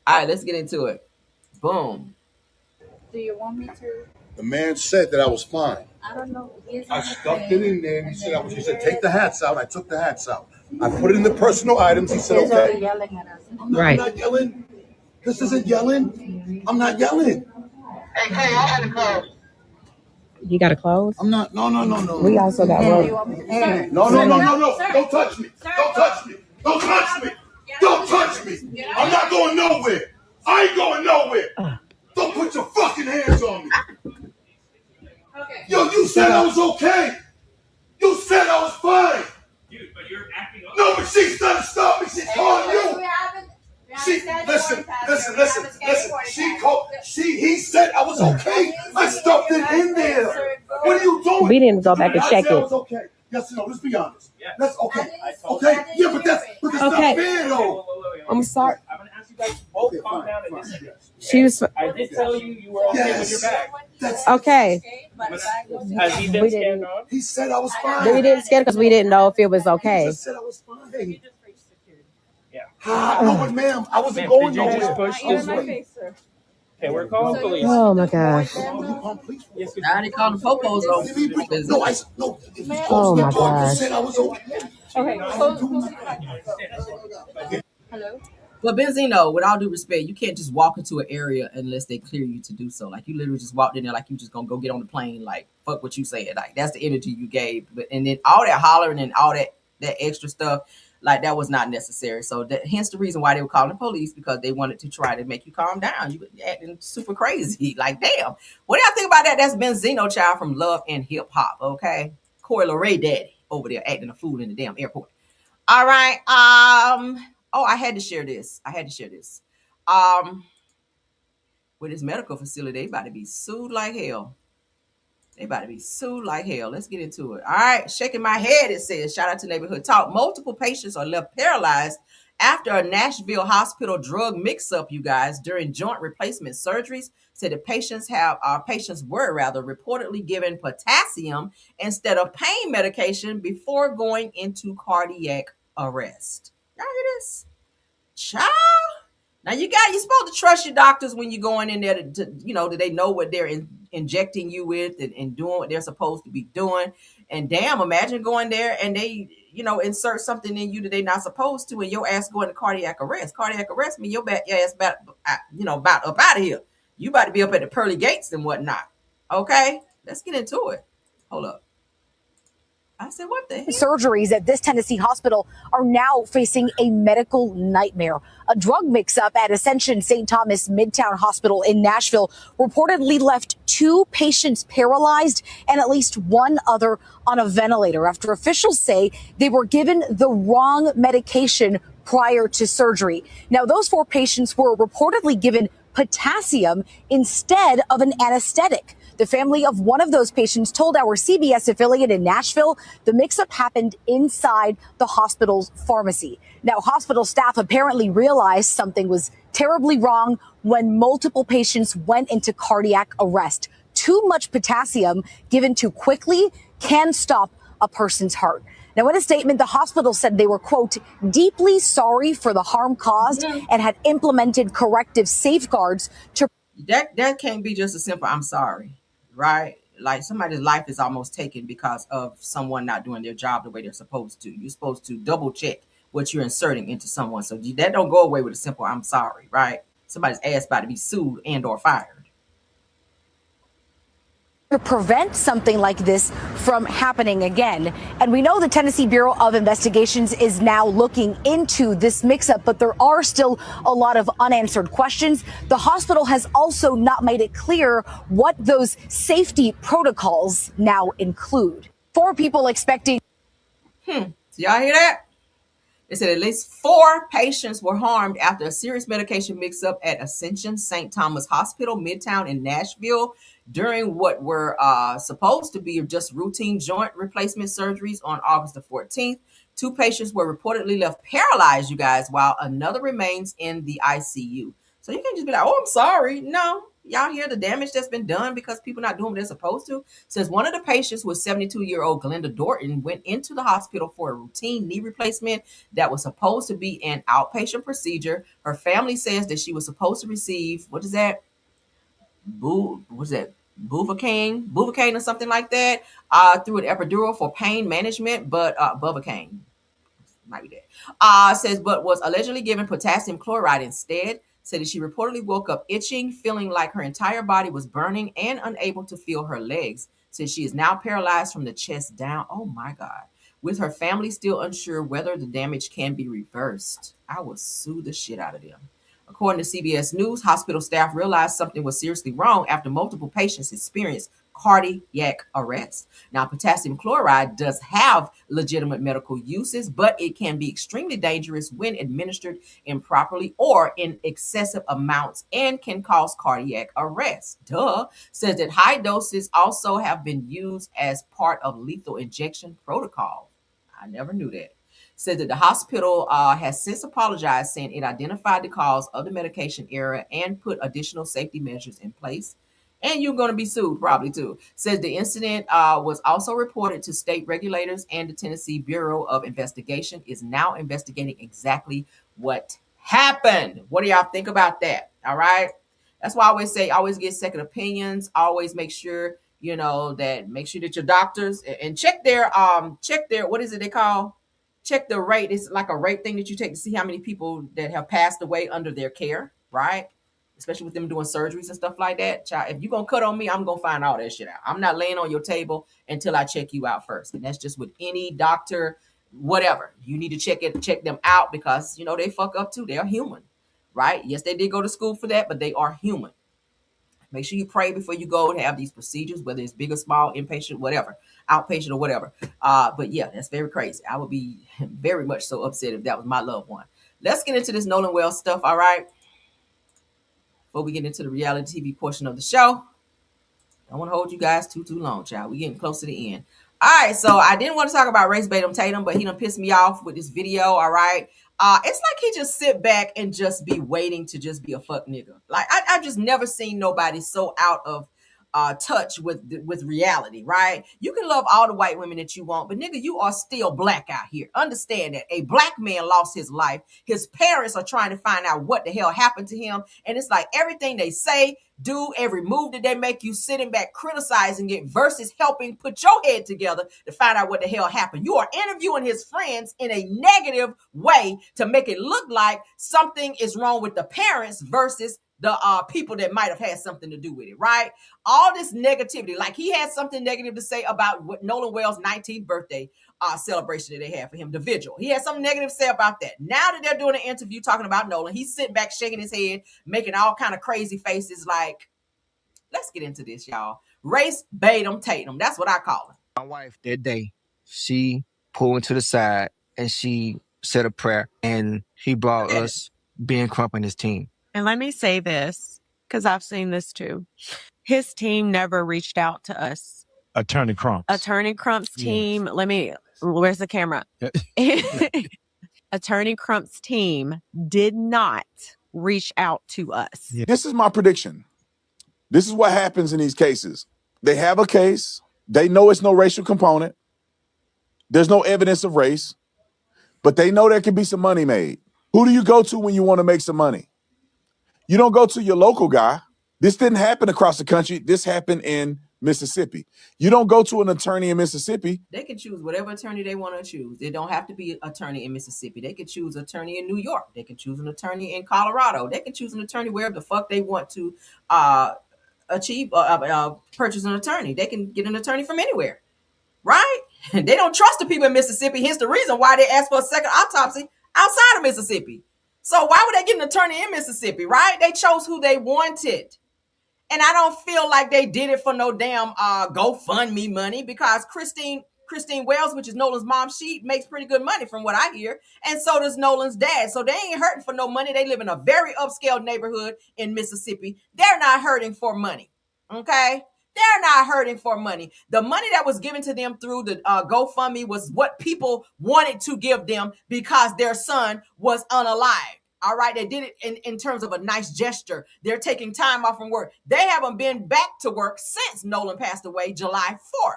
All right, let's get into it. Boom. Do you want me to? The man said that I was fine. I don't know. I stuffed it in there, and he said, take the hats out. I took the hats out. I put it in the personal items. He said, okay. Yelling at us. I'm not yelling. This isn't yelling. I'm not yelling. Hey, I had to close. You got to close? I'm not. No. We also got road. No. Don't touch me. Don't touch me. Don't touch me. Don't touch me. I'm not going nowhere. I ain't going nowhere. Don't put your fucking hands on me. Yo, you said I was okay. You said I was fine. Dude, but you're acting up. No, but she's trying to stop me. She's calling you. Listen. He said I was okay. I stuffed it in there. What are you doing? We didn't go back and check it. Okay. Yes or no? Let's be honest. That's okay. Okay. Yeah, but that's not fair though. I'm sorry. I'm gonna ask you guys to both calm down and listen. She was I did tell you were okay with your bag. okay. Has he been scanned on? He said I was fine. We didn't scan because we didn't know if it was okay. He just said I was fine. Yeah. No, but ma'am, I wasn't going Did you nowhere. just push this way? Okay, we're calling police. Oh my gosh. Now they call the popos over. No. Oh my gosh. Said I was okay. Okay. Hello. But Benzino, with all due respect, you can't just walk into an area unless they clear you to do so. Like you literally just walked in there like you just gonna go get on the plane. Like fuck what you said. Like that's the energy you gave. But and then all that hollering and all that extra stuff, like that was not necessary. So hence the reason why they were calling the police, because they wanted to try to make you calm down. You were acting super crazy. Like damn, what do y'all think about that? That's Benzino, child from Love and Hip Hop. Okay, Corey LeRae daddy over there acting a fool in the damn airport. All right. Oh, I had to share this. With this medical facility, they about to be sued like hell. Let's get into it. All right. Shaking my head, it says. Shout out to Neighborhood Talk. Multiple patients are left paralyzed after a Nashville hospital drug mix-up, you guys, during joint replacement surgeries. Said the patients were reportedly given potassium instead of pain medication before going into cardiac arrest. Y'all hear this? Child. Now you're supposed to trust your doctors when you're going in there to do they know what they're injecting you with and doing what they're supposed to be doing. And damn, imagine going there and they, insert something in you that they're not supposed to, and your ass going to cardiac arrest. Cardiac arrest means your ass about up out of here. You about to be up at the pearly gates and whatnot. Okay, let's get into it. Hold up. I said, what the hell? Surgeries at this Tennessee hospital are now facing a medical nightmare. A drug mix-up at Ascension St. Thomas Midtown Hospital in Nashville reportedly left 2 patients paralyzed and at least 1 other on a ventilator after officials say they were given the wrong medication prior to surgery. Now, those 4 patients were reportedly given potassium instead of an anesthetic. The family of one of those patients told our CBS affiliate in Nashville the mix-up happened inside the hospital's pharmacy. Now, hospital staff apparently realized something was terribly wrong when multiple patients went into cardiac arrest. Too much potassium given too quickly can stop a person's heart. Now, in a statement, the hospital said they were, quote, deeply sorry for the harm caused and had implemented corrective safeguards to. That can't be just a simple, I'm sorry. Right? Like somebody's life is almost taken because of someone not doing their job the way they're supposed to. You're supposed to double check what you're inserting into someone. So that don't go away with a simple, I'm sorry, right? Somebody's ass about to be sued and or fired. To prevent something like this from happening again. And we know the Tennessee Bureau of Investigations is now looking into this mix-up, but there are still a lot of unanswered questions. The hospital has also not made it clear what those safety protocols now include. 4 people expecting. So y'all hear that? They said at least 4 patients were harmed after a serious medication mix-up at Ascension St. Thomas Hospital, Midtown in Nashville, during what were supposed to be just routine joint replacement surgeries on August the 14th. 2 patients were reportedly left paralyzed, you guys, while another remains in the ICU. So you can't just be like, oh, I'm sorry. No, y'all hear the damage that's been done because people not doing what they're supposed to. Says one of the patients was 72-year-old Glenda Dorton went into the hospital for a routine knee replacement that was supposed to be an outpatient procedure. Her family says that she was supposed to receive, what is that? Buvacaine or something like that, through an epidural for pain management, but Buvacaine might be that. Says, but was allegedly given potassium chloride instead. Said that she reportedly woke up itching, feeling like her entire body was burning and unable to feel her legs. Says she is now paralyzed from the chest down. Oh my God. with her family still unsure whether the damage can be reversed. I would sue the shit out of them. According to CBS News, hospital staff realized something was seriously wrong after multiple patients experienced cardiac arrest. Now, potassium chloride does have legitimate medical uses, but it can be extremely dangerous when administered improperly or in excessive amounts and can cause cardiac arrest. Duh. Says that high doses also have been used as part of lethal injection protocol. I never knew that. Said that the hospital has since apologized, saying it identified the cause of the medication error and put additional safety measures in place. And you're going to be sued probably too. Says the incident was also reported to state regulators, and the Tennessee Bureau of Investigation is now investigating exactly what happened. What do y'all think about that? All right. That's why I always say, always get second opinions. Always make sure, make sure that your doctors and check their, what is it they call? Check the rate. It's like a rate thing that you take to see how many people that have passed away under their care, right? Especially with them doing surgeries and stuff like that. Child, if you're going to cut on me, I'm going to find all that shit out. I'm not laying on your table until I check you out first. And that's just with any doctor, whatever. You need to check them out because, they fuck up too. They're human, right? Yes, they did go to school for that, but they are human. Make sure you pray before you go to have these procedures, whether it's big or small, inpatient, whatever, outpatient or whatever. But yeah, that's very crazy. I would be very much so upset if that was my loved one. Let's get into this Nolan Wells stuff, all right? Before we get into the reality TV portion of the show. Don't want to hold you guys too long, child. We're getting close to the end. All right, so I didn't want to talk about race bait Tatum, but he done pissed me off with this video, all right? It's like he just sit back and just be waiting to just be a fuck nigga. Like, I've just never seen nobody so out of touch with reality, right? You can love all the white women that you want, but nigga, you are still black out here. Understand that a black man lost his life. His parents are trying to find out what the hell happened to him. And it's like everything they say, do, every move that they make, you sitting back criticizing it versus helping put your head together to find out what the hell happened. You are interviewing his friends in a negative way to make it look like something is wrong with the parents versus the people that might have had something to do with it, right? All this negativity, like he had something negative to say about what Nolan Wells' 19th birthday celebration that they had for him, the vigil. He had something negative to say about that. Now that they're doing an interview talking about Nolan, he's sitting back shaking his head, making all kind of crazy faces like, let's get into this, y'all. Race bait Tatum. That's what I call it. My wife that day, she pulled to the side and she said a prayer, and he brought us Ben Crump and his team. And let me say this, because I've seen this too. His team never reached out to us. Attorney Crump's team. Where's the camera? Attorney Crump's team did not reach out to us. Yeah. This is my prediction. This is what happens in these cases. They have a case. They know it's no racial component. There's no evidence of race, but they know there can be some money made. Who do you go to when you want to make some money? You don't go to your local guy. This didn't happen across the country. This happened in Mississippi. You don't go to an attorney in Mississippi. They can choose whatever attorney they want to choose. They don't have to be an attorney in Mississippi. They can choose an attorney in New York. They can choose an attorney in Colorado. They can choose an attorney wherever the fuck they want to purchase an attorney. They can get an attorney from anywhere, right? They don't trust the people in Mississippi. Here's the reason why they asked for a second autopsy outside of Mississippi. So why would they get an attorney in Mississippi, right? They chose who they wanted. And I don't feel like they did it for no damn GoFundMe money, because Christine Wells, which is Nolan's mom, she makes pretty good money from what I hear. And so does Nolan's dad. So they ain't hurting for no money. They live in a very upscale neighborhood in Mississippi. They're not hurting for money. Okay? They're not hurting for money. The money that was given to them through the GoFundMe was what people wanted to give them because their son was unalived. All right, they did it in terms of a nice gesture. They're taking time off from work. They haven't been back to work since Nolan passed away July 4th.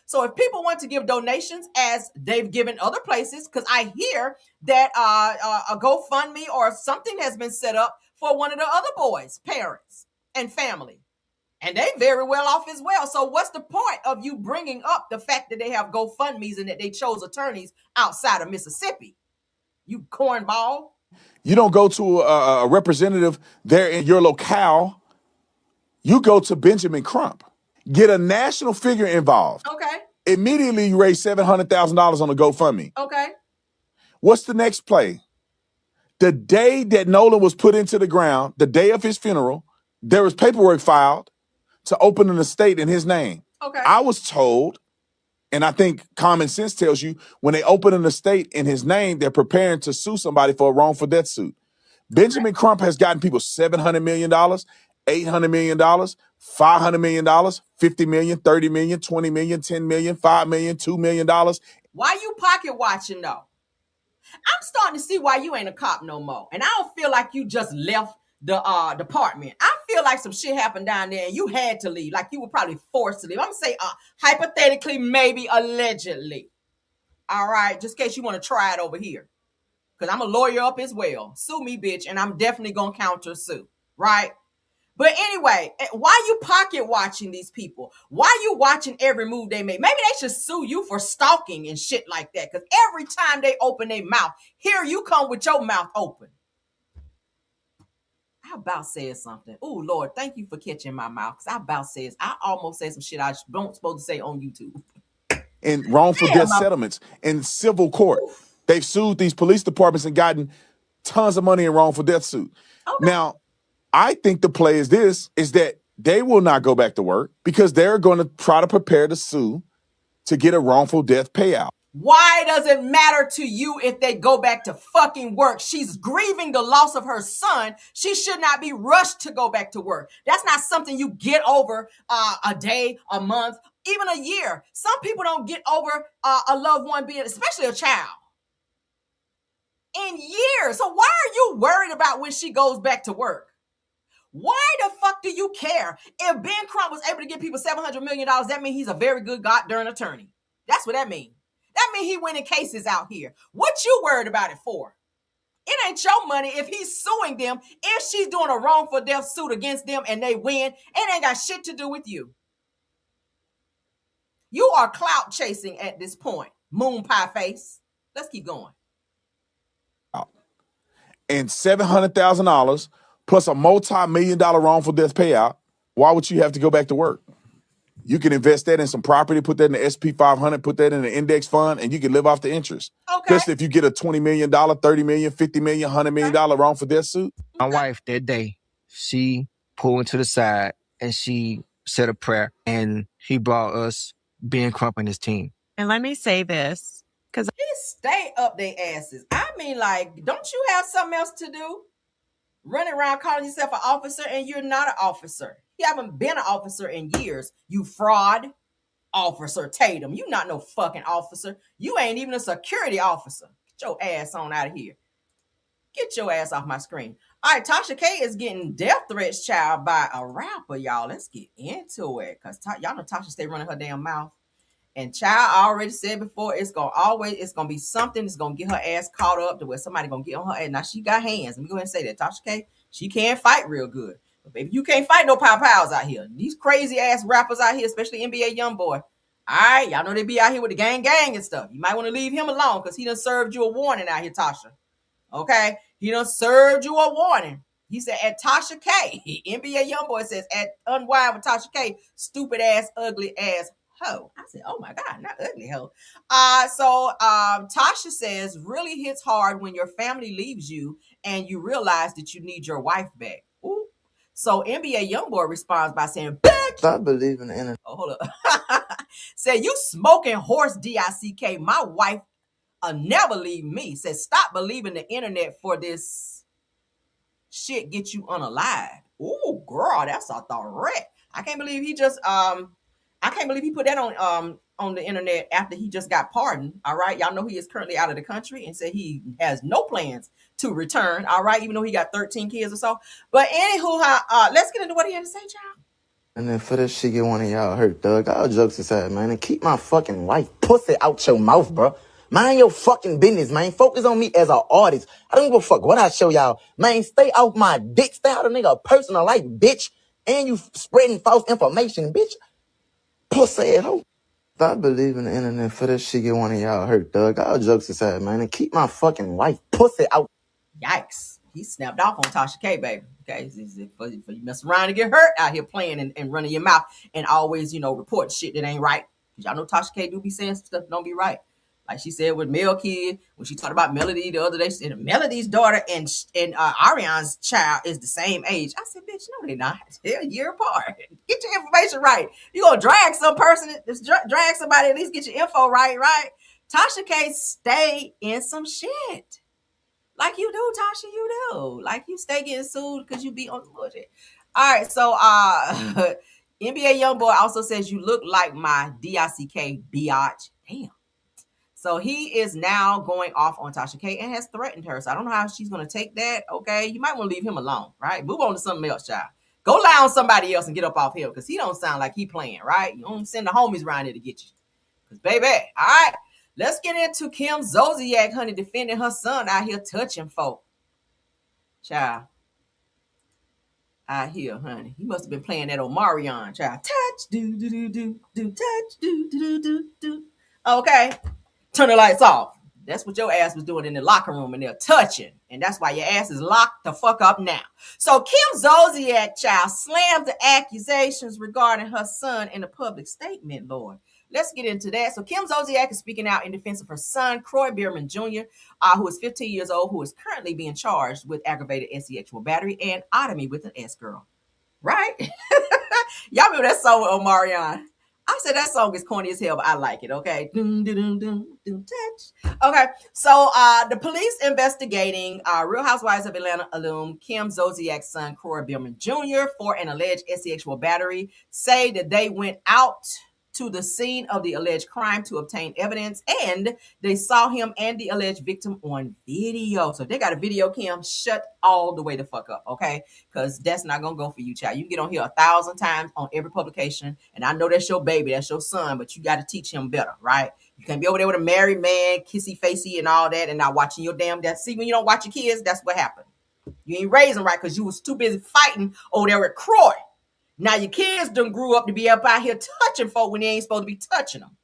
So if people want to give donations, as they've given other places, because I hear that a GoFundMe or something has been set up for one of the other boys' parents and family. And they very well off as well. So what's the point of you bringing up the fact that they have GoFundMes and that they chose attorneys outside of Mississippi? You cornball. You don't go to a representative there in your locale. You go to Benjamin Crump. Get a national figure involved. Okay. Immediately, you raise $700,000 on a GoFundMe. Okay. What's the next play? The day that Nolan was put into the ground, the day of his funeral, there was paperwork filed to open an estate in his name. Okay. I was told, and I think common sense tells you, when they open an estate in his name, they're preparing to sue somebody for a wrongful death suit. Benjamin Crump has gotten people $700 million, $800 million, $500 million, $50 million, $30 million, $20 million, $10 million, $5 million, $2 million. Why you pocket watching though? I'm starting to see why you ain't a cop no more. And I don't feel like you just left the department. I feel like some shit happened down there and you had to leave. Like you were probably forced to leave. I'm gonna say hypothetically, maybe allegedly. All right, just in case you want to try it over here. Because I'm a lawyer up as well. Sue me, bitch, and I'm definitely gonna counter sue. Right? But anyway, why you pocket watching these people? Why you watching every move they make? Maybe they should sue you for stalking and shit like that. Because every time they open their mouth, here you come with your mouth open. I about said something. Oh, Lord, thank you for catching my mouth. Because I almost said some shit I don't supposed to say on YouTube. In wrongful death settlements in civil court. They've sued these police departments and gotten tons of money in wrongful death suit. Okay. Now, I think the play is that they will not go back to work because they're going to try to prepare to sue to get a wrongful death payout. Why does it matter to you if they go back to fucking work? She's grieving the loss of her son. She should not be rushed to go back to work. That's not something you get over a day, a month, even a year. Some people don't get over a loved one being, especially a child, in years. So why are you worried about when she goes back to work? Why the fuck do you care? If Ben Crump was able to give people $700 million, that means he's a very good goddamn attorney. That's what that means. That means he winning cases out here. What you worried about it for? It ain't your money if he's suing them. If she's doing a wrongful death suit against them and they win, it ain't got shit to do with you. You are clout chasing at this point, moon pie face. Let's keep going. And $700,000 plus a multi-million-dollar wrongful death payout. Why would you have to go back to work? You can invest that in some property, put that in the SP 500, put that in an index fund, and you can live off the interest. Okay. Especially if you get a $20 million, $30 million, $50 million, $100 million wrongful death suit. My wife, that day, she pulled into the side and she said a prayer, and he brought us Ben Crump and his team. And let me say this, because they stay up their asses. I mean, like, don't you have something else to do? Running around calling yourself an officer and you're not an officer. You haven't been an officer in years. You fraud. Officer Tatum. You not no fucking officer. You ain't even a security officer. Get your ass on out of here. Get your ass off my screen. All right, Tasha K is getting death threats, child, by a rapper, y'all. Let's get into it. Because y'all know Tasha stay running her damn mouth. And child, I already said before, it's gonna be something that's gonna get her ass caught up to where somebody gonna get on her ass. Now she got hands. Let me go ahead and say that. Tasha K, she can fight real good. But baby, you can't fight no pow-pows out here. These crazy ass rappers out here, especially NBA Youngboy. All right, y'all know they be out here with the gang and stuff. You might want to leave him alone because he done served you a warning out here, Tasha. Okay? He done served you a warning. He said, at Tasha K, NBA Youngboy says, at Unwind with Tasha K, stupid ass, ugly ass hoe. I said, oh my God, not ugly hoe. So Tasha says, really hits hard when your family leaves you and you realize that you need your wife back. Ooh. So NBA Youngboy responds by saying, bitch! Stop believing the internet. Oh, hold up. Say, you smoking horse, DICK. My wife never leave me. Says, stop believing the internet for this shit get you unalive. Ooh, girl, that's a threat. I can't believe he just I can't believe he put that on the internet after he just got pardoned. All right, y'all know he is currently out of the country and said he has no plans to return. All right, even though he got 13 kids or so. But anywho, let's get into what he had to say, child. And then for this shit get one of y'all hurt, Doug. All jokes aside, man, and keep my fucking wife pussy out your mouth, bro. Mind your fucking business, man. Focus on me as an artist. I don't give a fuck what I show y'all. Man, stay off my dick. Stay out of nigga personal life, bitch. And you spreading false information, bitch. Pussy at hoe. Stop believing the internet for this shit get one of y'all hurt, Doug. All jokes aside, man, and keep my fucking wife pussy out. Yikes. He snapped off on Tasha K, baby. Okay, for you mess around and get hurt out here playing and running your mouth and always, reporting shit that ain't right. Y'all know Tasha K do be saying stuff don't be right. Like she said with Mel Kid, when she talked about Melody the other day, she said Melody's daughter and Ariana's child is the same age. I said, bitch, no, they're not. They're a year apart. Get your information right. You gonna drag some person, just drag somebody, at least get your info right, right? Tasha K stay in some shit. Like you do, Tasha, you do. Like you stay getting sued because you be on the bullshit. All right, so NBA YoungBoy also says you look like my DICK biatch. Damn. So he is now going off on Tasha K and has threatened her. So I don't know how she's going to take that. Okay, you might want to leave him alone, right? Move on to something else, child. Go lie on somebody else and get up off him because he don't sound like he playing, right? You don't send the homies around here to get you. Because, baby, all right, let's get into Kim Zolciak, honey, defending her son out here touching folk. Child. Out here, honey. He must have been playing that Omarion, child. Touch, do, do, do, do, do, touch, do, do, do, do, do. Okay. Turn the lights off. That's what your ass was doing in the locker room, and they're touching. And that's why your ass is locked the fuck up now. So Kim Zolciak, child, slammed the accusations regarding her son in a public statement, Lord. Let's get into that. So Kim Zolciak is speaking out in defense of her son, Kroy Bierman Jr., who is 15 years old, who is currently being charged with aggravated sexual battery and sodomy with an S-girl. Right? Y'all remember that song with Omarion? I said that song is corny as hell, but I like it. Okay. Doom, doom, doom, doom, touch. Okay. So the police investigating Real Housewives of Atlanta alum Kim Zolciak's son, Kroy Bierman Jr., for an alleged sexual battery say that they went out to the scene of the alleged crime to obtain evidence, and they saw him and the alleged victim on video. So they got a video, Kim, shut all the way the fuck up, okay? Because that's not gonna go for you, child. You can get on here 1,000 times on every publication, and I know that's your baby, that's your son, but you got to teach him better, right? You can't be over there with a married man, kissy facey and all that, and not watching your damn dad. See, when you don't watch your kids, that's what happened. You ain't raising right because you was too busy fighting over there with Kroy. Now your kids done grew up to be up out here touching folk when they ain't supposed to be touching them.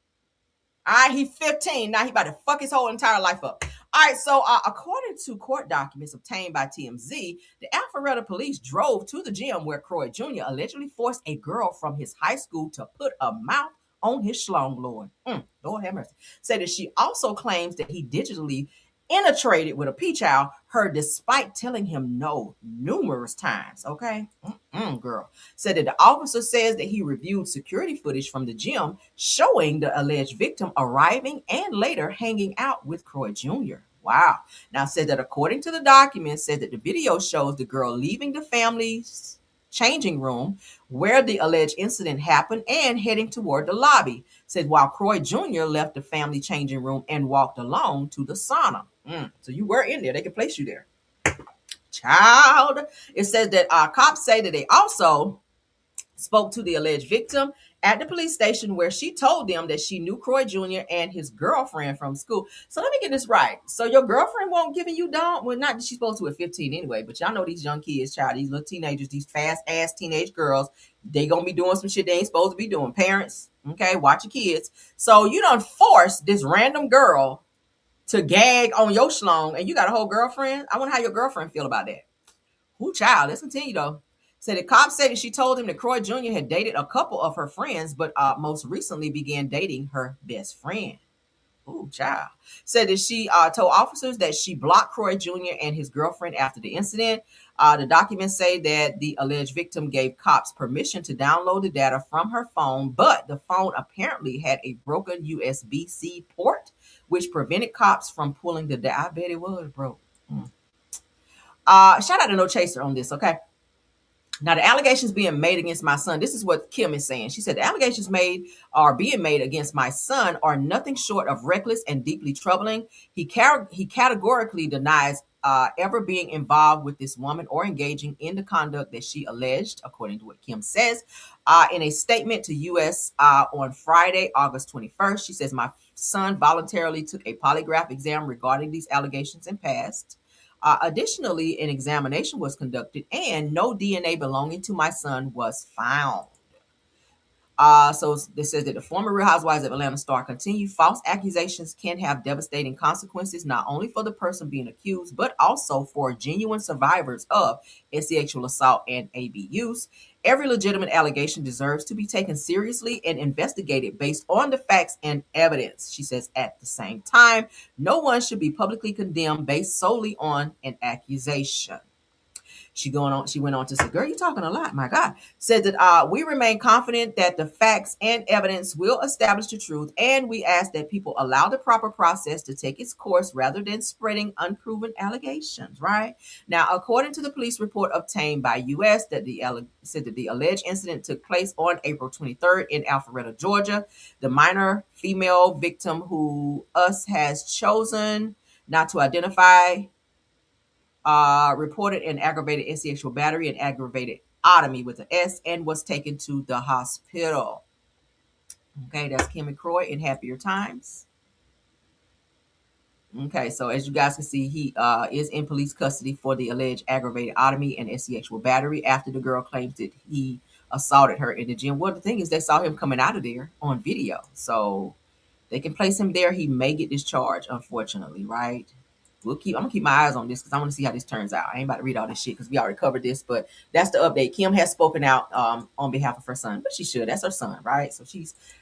All right, he's 15. Now he about to fuck his whole entire life up. All right, so according to court documents obtained by TMZ, the Alpharetta police drove to the gym where Kroy Jr. allegedly forced a girl from his high school to put a mouth on his schlong, Lord. Lord have mercy. Said that she also claims that he digitally penetrated with a peach-owl her despite telling him no numerous times. Okay, girl. Said that the officer says that he reviewed security footage from the gym showing the alleged victim arriving and later hanging out with Kroy Jr. Wow. Now said that according to the documents, said that the video shows the girl leaving the family's changing room where the alleged incident happened and heading toward the lobby. Said while Kroy Jr. left the family changing room and walked alone to the sauna. So you were in there. They could place you there. Child. It says that cops say that they also spoke to the alleged victim at the police station where she told them that she knew Kroy Jr. and his girlfriend from school. So let me get this right. So your girlfriend won't giving you down? Well, not that she's supposed to at 15 anyway, but y'all know these young kids, child, these little teenagers, these fast-ass teenage girls, they gonna be doing some shit they ain't supposed to be doing. Parents, okay, watch your kids. So you done forced this random girl to gag on your schlong, and you got a whole girlfriend? I wonder how your girlfriend feel about that. Ooh, child, let's continue though. Said the cops said that she told him that Kroy Jr. had dated a couple of her friends, but most recently began dating her best friend. Ooh, child. Said that she told officers that she blocked Kroy Jr. and his girlfriend after the incident. The documents say that the alleged victim gave cops permission to download the data from her phone, but the phone apparently had a broken USB-C port, which prevented cops from pulling the data. I bet it was broke. Shout out to No Chaser on this, okay? Now, the allegations being made against my son, this is what Kim is saying. She said, the allegations being made against my son are nothing short of reckless and deeply troubling. He categorically denies ever being involved with this woman or engaging in the conduct that she alleged, according to what Kim says. In a statement to U.S. On Friday, August 21st, she says, my son voluntarily took a polygraph exam regarding these allegations and passed. Additionally, an examination was conducted and no DNA belonging to my son was found. So this says that the former Real Housewives of Atlanta star continued, false accusations can have devastating consequences, not only for the person being accused, but also for genuine survivors of sexual assault and abuse. Every legitimate allegation deserves to be taken seriously and investigated based on the facts and evidence. She says at the same time, no one should be publicly condemned based solely on an accusation. She went on to say, girl, you're talking a lot. My God. Said that we remain confident that the facts and evidence will establish the truth. And we ask that people allow the proper process to take its course rather than spreading unproven allegations. Right now, according to the police report obtained by US, that said that the alleged incident took place on April 23rd in Alpharetta, Georgia. The minor female victim, who US has chosen not to identify, reported an aggravated sexual battery and aggravated otomy with an S, and was taken to the hospital. Okay, that's Kim and Croy in Happier Times. Okay, so as you guys can see, he is in police custody for the alleged aggravated otomy and sexual battery after the girl claims that he assaulted her in the gym. Well, the thing is, they saw him coming out of there on video, so they can place him there. He may get discharged, unfortunately, right? I'm gonna keep my eyes on this because I want to see how this turns out. I ain't about to read all this shit because we already covered this, but that's the update. Kim has spoken out on behalf of her son, but she should. That's her son, right? So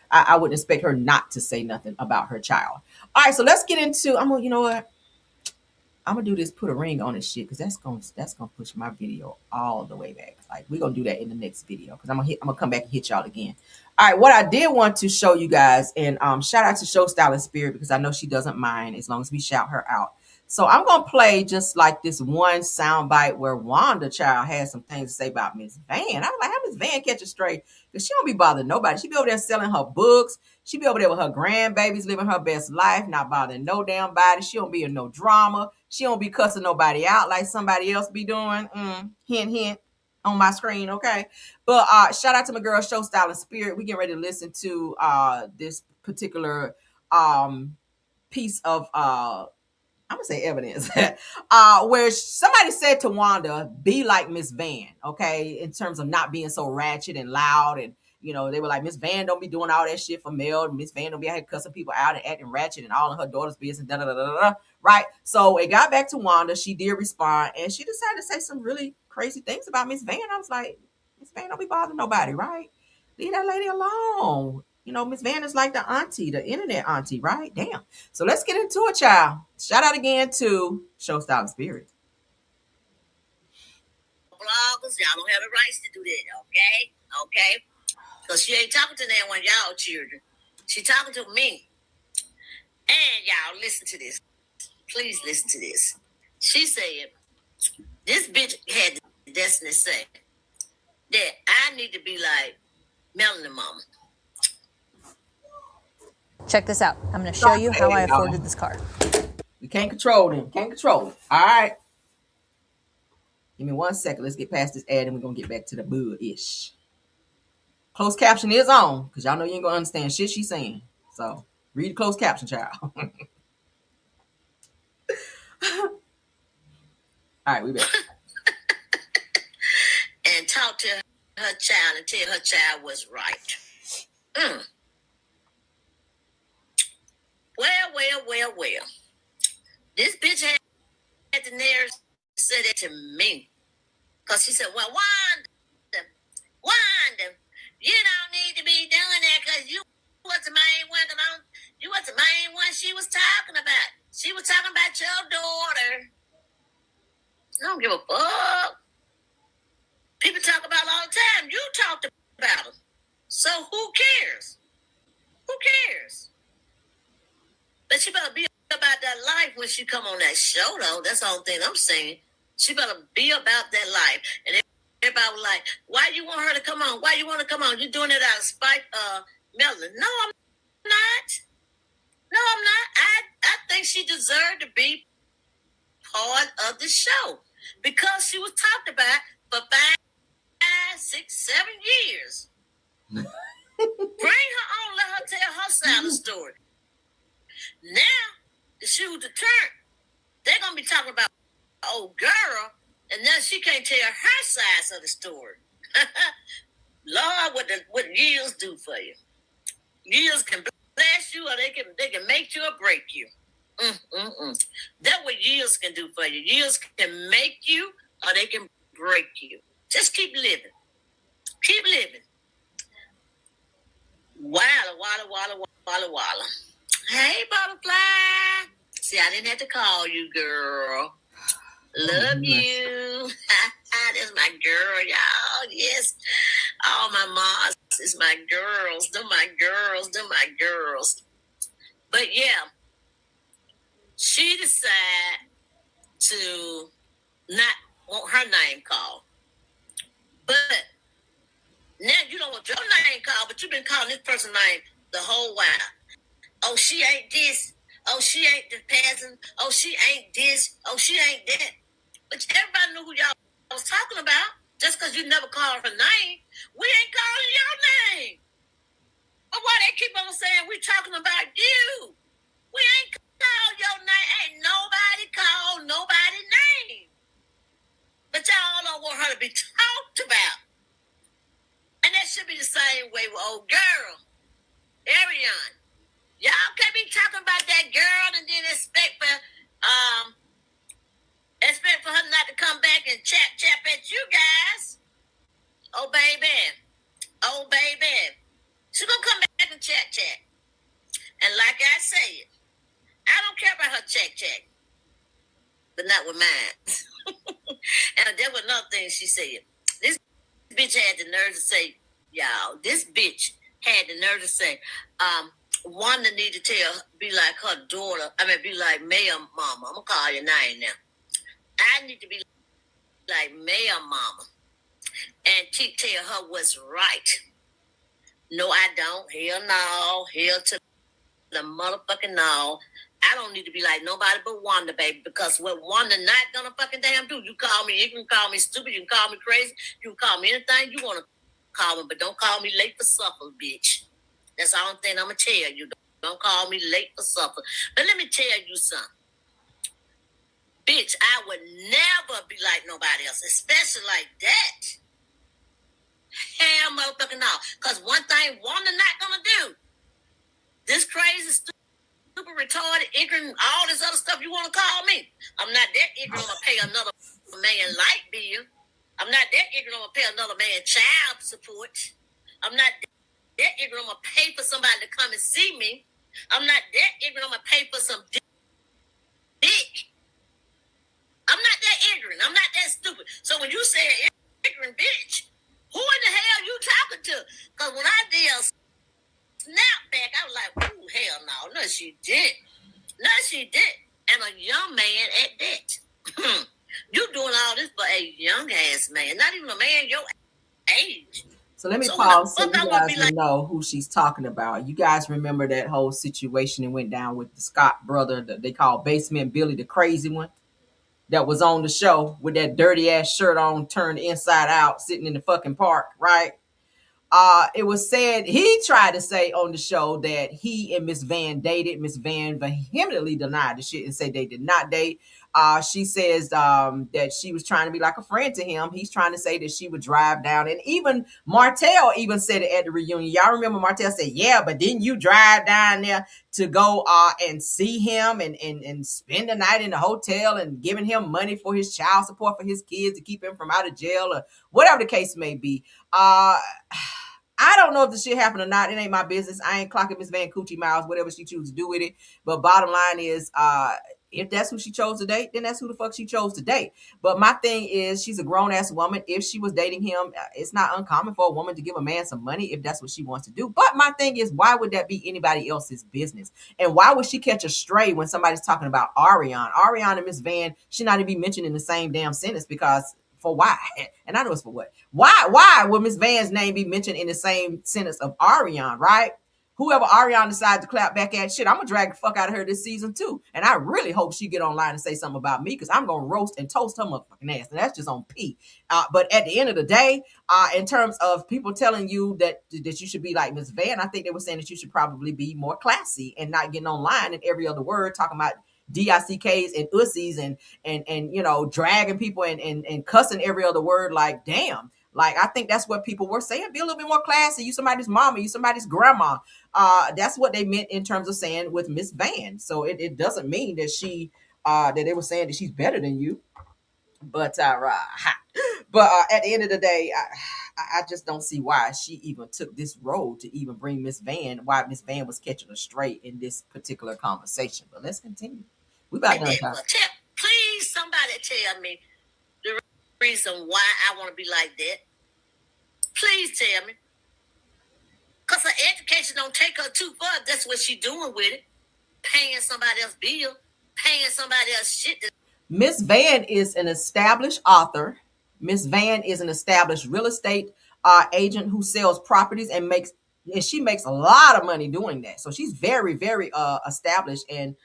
I wouldn't expect her not to say nothing about her child. All right, so let's get into. You know what? I'm gonna do this. Put a ring on this shit because that's gonna push my video all the way back. Like, we're gonna do that in the next video because I'm gonna come back and hit y'all again. All right, what I did want to show you guys, and shout out to Show Style and Spirit because I know she doesn't mind as long as we shout her out. So I'm gonna play just like this one soundbite where Wanda Child has some things to say about Miss Van. I was like, how Miss Van catch a straight? Because she don't be bothering nobody. She be over there selling her books. She be over there with her grandbabies, living her best life, not bothering no damn body. She don't be in no drama. She don't be cussing nobody out like somebody else be doing. Hint, hint on my screen, okay? But shout out to my girl Show Style and Spirit. We get ready to listen to this particular piece of I'm gonna say evidence, where somebody said to Wanda, be like Miss Van, okay, in terms of not being so ratchet and loud. And, you know, they were like, Miss Van don't be doing all that shit for Mel. Miss Van don't be out here cussing people out and acting ratchet and all of her daughter's business, right? So it got back to Wanda. She did respond, and she decided to say some really crazy things about Miss Van. I was like, Miss Van don't be bothering nobody, right? Leave that lady alone. You know, Miss Van is like the auntie, the internet auntie, right? Damn. So let's get into it, child. Shout out again to Show Style Spirit. Bloggers, y'all don't have the rights to do that, okay? Okay? Because she ain't talking to that one y'all children. She talking to me. And y'all, listen to this. Please listen to this. She said, this bitch had the destiny say that I need to be like Melanie Mama. Check this out. I'm going to show you how I afforded this car. We can't control them. Can't control it. All right. Give me 1 second. Let's get past this ad and we're going to get back to the boo-ish. Closed caption is on because y'all know you ain't going to understand shit she's saying. So read the closed caption, child. All right, we back. And talk to her child and tell her child was right. Well. This bitch had the nerve to say that to me. Because she said, well, Wanda, you don't need to be doing that because you was the main one. You was the main one she was talking about. She was talking about your daughter. I don't give a fuck. People talk about it all the time. You talked about them. So who cares? Who cares? But she better be about that life when she come on that show, though. That's the only thing I'm saying. She better be about that life. And everybody was like, why you want her to come on? Why you want to come on? You doing it out of spite, Melanie. No, I'm not. I think she deserved to be part of the show because she was talked about for 5, 6, 7 years. Bring her on. Let her tell her side of the story. Now, the shoes to turn. They're going to be talking about old girl, and now she can't tell her side of the story. Lord, what years do for you? Years can bless you, or they can make you or break you. That's what years can do for you. Years can make you, or they can break you. Just keep living. Keep living. Walla. Hey, butterfly. See, I didn't have to call you, girl. Love you. That's my girl, y'all. Yes. All my moms is my girls. They're my girls. But yeah, she decided to not want her name called. But now you don't want your name called, but you've been calling this person's name the whole while. Oh, she ain't this. Oh, she ain't the peasant. Oh, she ain't this. Oh, she ain't that. But everybody knew who y'all was talking about. Just because you never called her name, we ain't calling your name. But why they keep on saying we talking about you? We ain't called your name. Ain't nobody called nobody's name. But y'all don't want her to be talked about. And that should be the same way with old girl, Ariane. Y'all can't be talking about that girl and then expect for her not to come back and chap at you guys. Oh baby. She's gonna come back and chat. And like I said, I don't care about her check, but not with mine. And there was another thing she said. This bitch had the nerve to say, y'all, this bitch had the nerve to say, Wanda need to be like her daughter. Be like Mayor Mama. I'm gonna call your name now. I need to be like Mayor Mama and tell her what's right. No, I don't. Hell no. Hell to the motherfucking no. I don't need to be like nobody but Wanda, baby, because what Wanda not gonna fucking damn do. You call me, you can call me stupid, you can call me crazy, you can call me anything you want to call me, but don't call me late for supper, bitch. That's the only thing I'm gonna tell you. Don't call me late for supper. But let me tell you something. Bitch, I would never be like nobody else, especially like that. Hell motherfucking no. Because one thing Wanda not gonna do, this crazy, stupid, retarded, ignorant, all this other stuff you want to call me. I'm not that ignorant. I'm going to pay another man light bill. I'm not that ignorant. I'm going to pay another man child support. I'm not that ignorant. I'm going to pay for somebody to come and see me. I'm not that ignorant. I'm going to pay for some dick. I'm not that ignorant. I'm not that stupid. So when you say ignorant bitch, who in the hell you talking to? Because when I did snap back, I was like, ooh, hell no. No, she didn't. And a young man at that. You doing all this for a young ass man, not even a man your age. So let me pause so you guys will know who she's talking about. You guys remember that whole situation that went down with the Scott brother that they call Basement Billy, the crazy one, that was on the show with that dirty ass shirt on, turned inside out, sitting in the fucking park, right? It was said, he tried to say on the show that he and Miss Van dated. Miss Van vehemently denied the shit and said they did not date. She says that she was trying to be like a friend to him. He's trying to say that she would drive down. And even Martell even said it at the reunion. Y'all remember Martell said, yeah, but didn't you drive down there to go and see him and spend the night in the hotel and giving him money for his child support for his kids to keep him from out of jail or whatever the case may be. I don't know if the shit happened or not. It ain't my business. I ain't clocking Miss Van Coochie Miles, whatever she chooses to do with it. But bottom line is, if that's who she chose to date, then that's who the fuck she chose to date. But my thing is, she's a grown-ass woman. If she was dating him, it's not uncommon for a woman to give a man some money if that's what she wants to do. But my thing is, why would that be anybody else's business? And why would she catch a stray when somebody's talking about Ariane? Ariane and Miss Van should not even be mentioned in the same damn sentence because... for why? And I know it's for what. Why would Miss Van's name be mentioned in the same sentence of Ariane, right? Whoever Ariane decides to clap back at, shit, I'm going to drag the fuck out of her this season too. And I really hope she get online and say something about me because I'm going to roast and toast her motherfucking ass. And that's just on P. But at the end of the day, in terms of people telling you that you should be like Miss Van, I think they were saying that you should probably be more classy and not getting online and every other word talking about DICKs and ussies and you know, dragging people and cussing every other word. Like, damn, Like, I think that's what people were saying. Be a little bit more classy. You somebody's mama, you somebody's grandma. That's what they meant in terms of saying with Miss Van. So it doesn't mean that that they were saying that she's better than you. But at the end of the day, I just don't see why she even took this road to even bring Miss Van, why Miss Van was catching her straight in this particular conversation. But let's continue. We about done time. Please, somebody tell me the reason why I want to be like that. Please tell me. Because her education don't take her too far. That's what she's doing with it. Paying somebody else's bill. Paying somebody else's shit. Miss Van is an established author. Miss Van is an established real estate agent who sells properties and she makes a lot of money doing that. So she's very, very established, and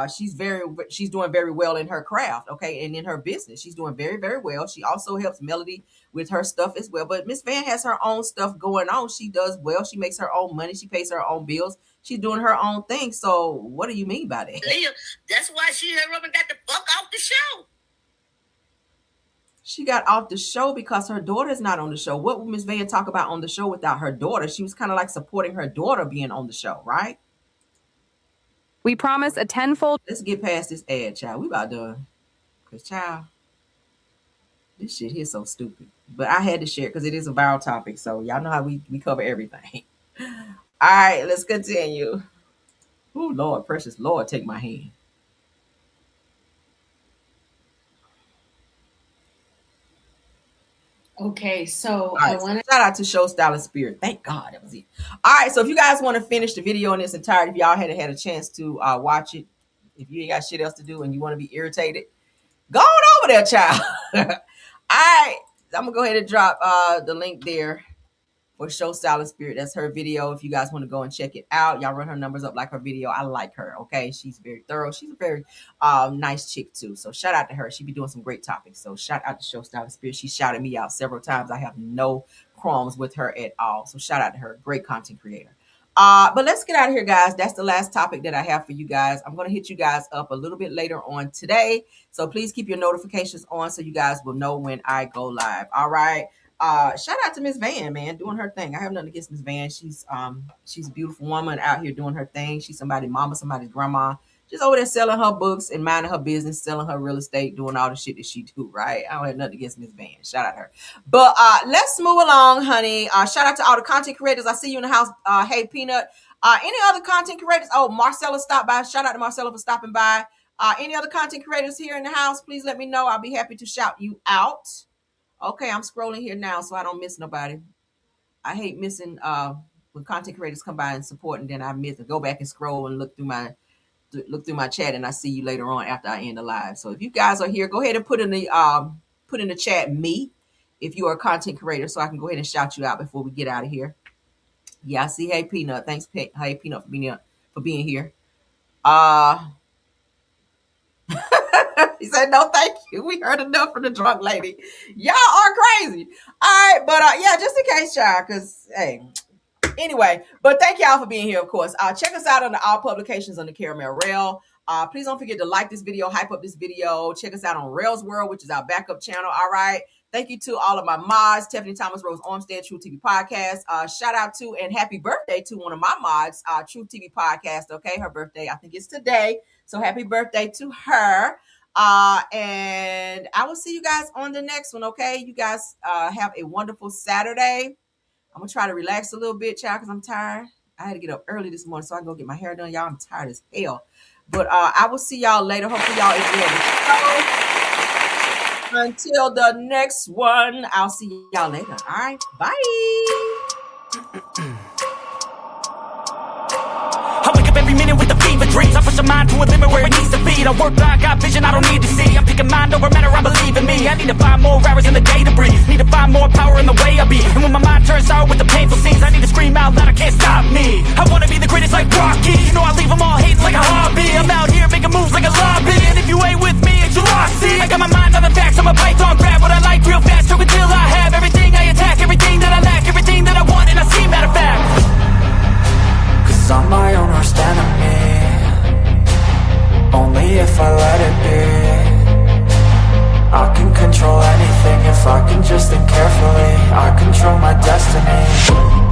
she's doing very well in her craft, okay, and in her business. She's doing very, very well. She also helps Melody with her stuff as well. But Miss Van has her own stuff going on. She does well. She makes her own money. She pays her own bills. She's doing her own thing. So what do you mean by that? That's why she got the fuck off the show. She got off the show because her daughter's not on the show. What would Miss Van talk about on the show without her daughter? She was kind of like supporting her daughter being on the show, right? We promise a tenfold. Let's get past this ad, child. We about done. Because, child, this shit here is so stupid. But I had to share it because it is a viral topic. So y'all know how we cover everything. All right, let's continue. Oh, Lord, precious Lord, take my hand. Okay, so right, I want to shout out to Show Style and Spirit. Thank God that was it. All right, so if you guys want to finish the video in its entirety, if y'all had a chance to watch it, if you ain't got shit else to do and you want to be irritated, go on over there, child. All right, I'm gonna go ahead and drop the link there for Show Style and Spirit. That's her video. If you guys want to go and check it out, y'all run her numbers up like her video. I like her. Okay, she's very thorough. She's a very nice chick too. So shout out to her. She be doing some great topics. So shout out to Show Style and Spirit. She shouted me out several times. I have no qualms with her at all. So shout out to her. Great content creator. But let's get out of here, guys. That's the last topic that I have for you guys. I'm going to hit you guys up a little bit later on today. So please keep your notifications on so you guys will know when I go live. All right. Shout out to Miss Van, man, doing her thing. I have nothing against Miss Van. She's a beautiful woman out here doing her thing. She's somebody's mama, somebody's grandma. Just over there selling her books and minding her business, selling her real estate, doing all the shit that she do, right? I don't have nothing against Miss Van. Shout out to her. But let's move along, honey. Shout out to all the content creators. I see you in the house. Hey, Peanut. Any other content creators? Oh, Marcella stopped by. Shout out to Marcella for stopping by. Any other content creators here in the house? Please let me know. I'll be happy to shout you out. Okay, I'm scrolling here now so I don't miss nobody. I hate missing when content creators come by and support, and then I miss to go back and scroll and look through my chat, and I see you later on after I end the live. So if you guys are here, go ahead and put in the chat me if you are a content creator, so I can go ahead and shout you out before we get out of here. Yeah, I see. Hey Peanut, thanks. Hey Peanut for being here. He said, no, thank you. We heard enough from the drunk lady. Y'all are crazy. All right. But yeah, just in case, y'all, because, hey, anyway, but thank y'all for being here, of course. Check us out on all publications on the Caramel Rail. Please don't forget to like this video, hype up this video. Check us out on Rails World, which is our backup channel. All right. Thank you to all of my mods, Tiffany Thomas, Rose Armstead, True TV Podcast. Shout out to and happy birthday to one of my mods, True TV Podcast. Okay, her birthday, I think it's today. So happy birthday to her. And I will see you guys on the next one. Okay, you guys have a wonderful Saturday. I'm gonna try to relax a little bit, child, because I'm tired. I had to get up early this morning so I can go get my hair done. Y'all, I'm tired as hell. But I will see y'all later. Hopefully y'all enjoy the show. Until the next one, I'll see y'all later. All right, bye. I wake up every minute with the fever dreams. I push my mind to a limit where it needs to be. I work blind, got vision I don't need to see. I'm picking mind over matter, I believe in me. I need to find more hours in the day to breathe. Need to find more power in the way I be. And when my mind turns sour with the painful scenes, I need to scream out loud, I can't stop me. I wanna be the greatest like Rocky. You know I leave them all hating like a hobby. I'm out here making moves like a lobby. And if you ain't with me, it's your loss. See, I got my mind on the facts, I'm a python, grab what I like real fast. Choke until I have everything I attack, everything that I lack, everything that I want, and I see matter of fact. Cause I'm my own worst enemy. Only if I let it be. I can control anything if I can just think carefully. listening.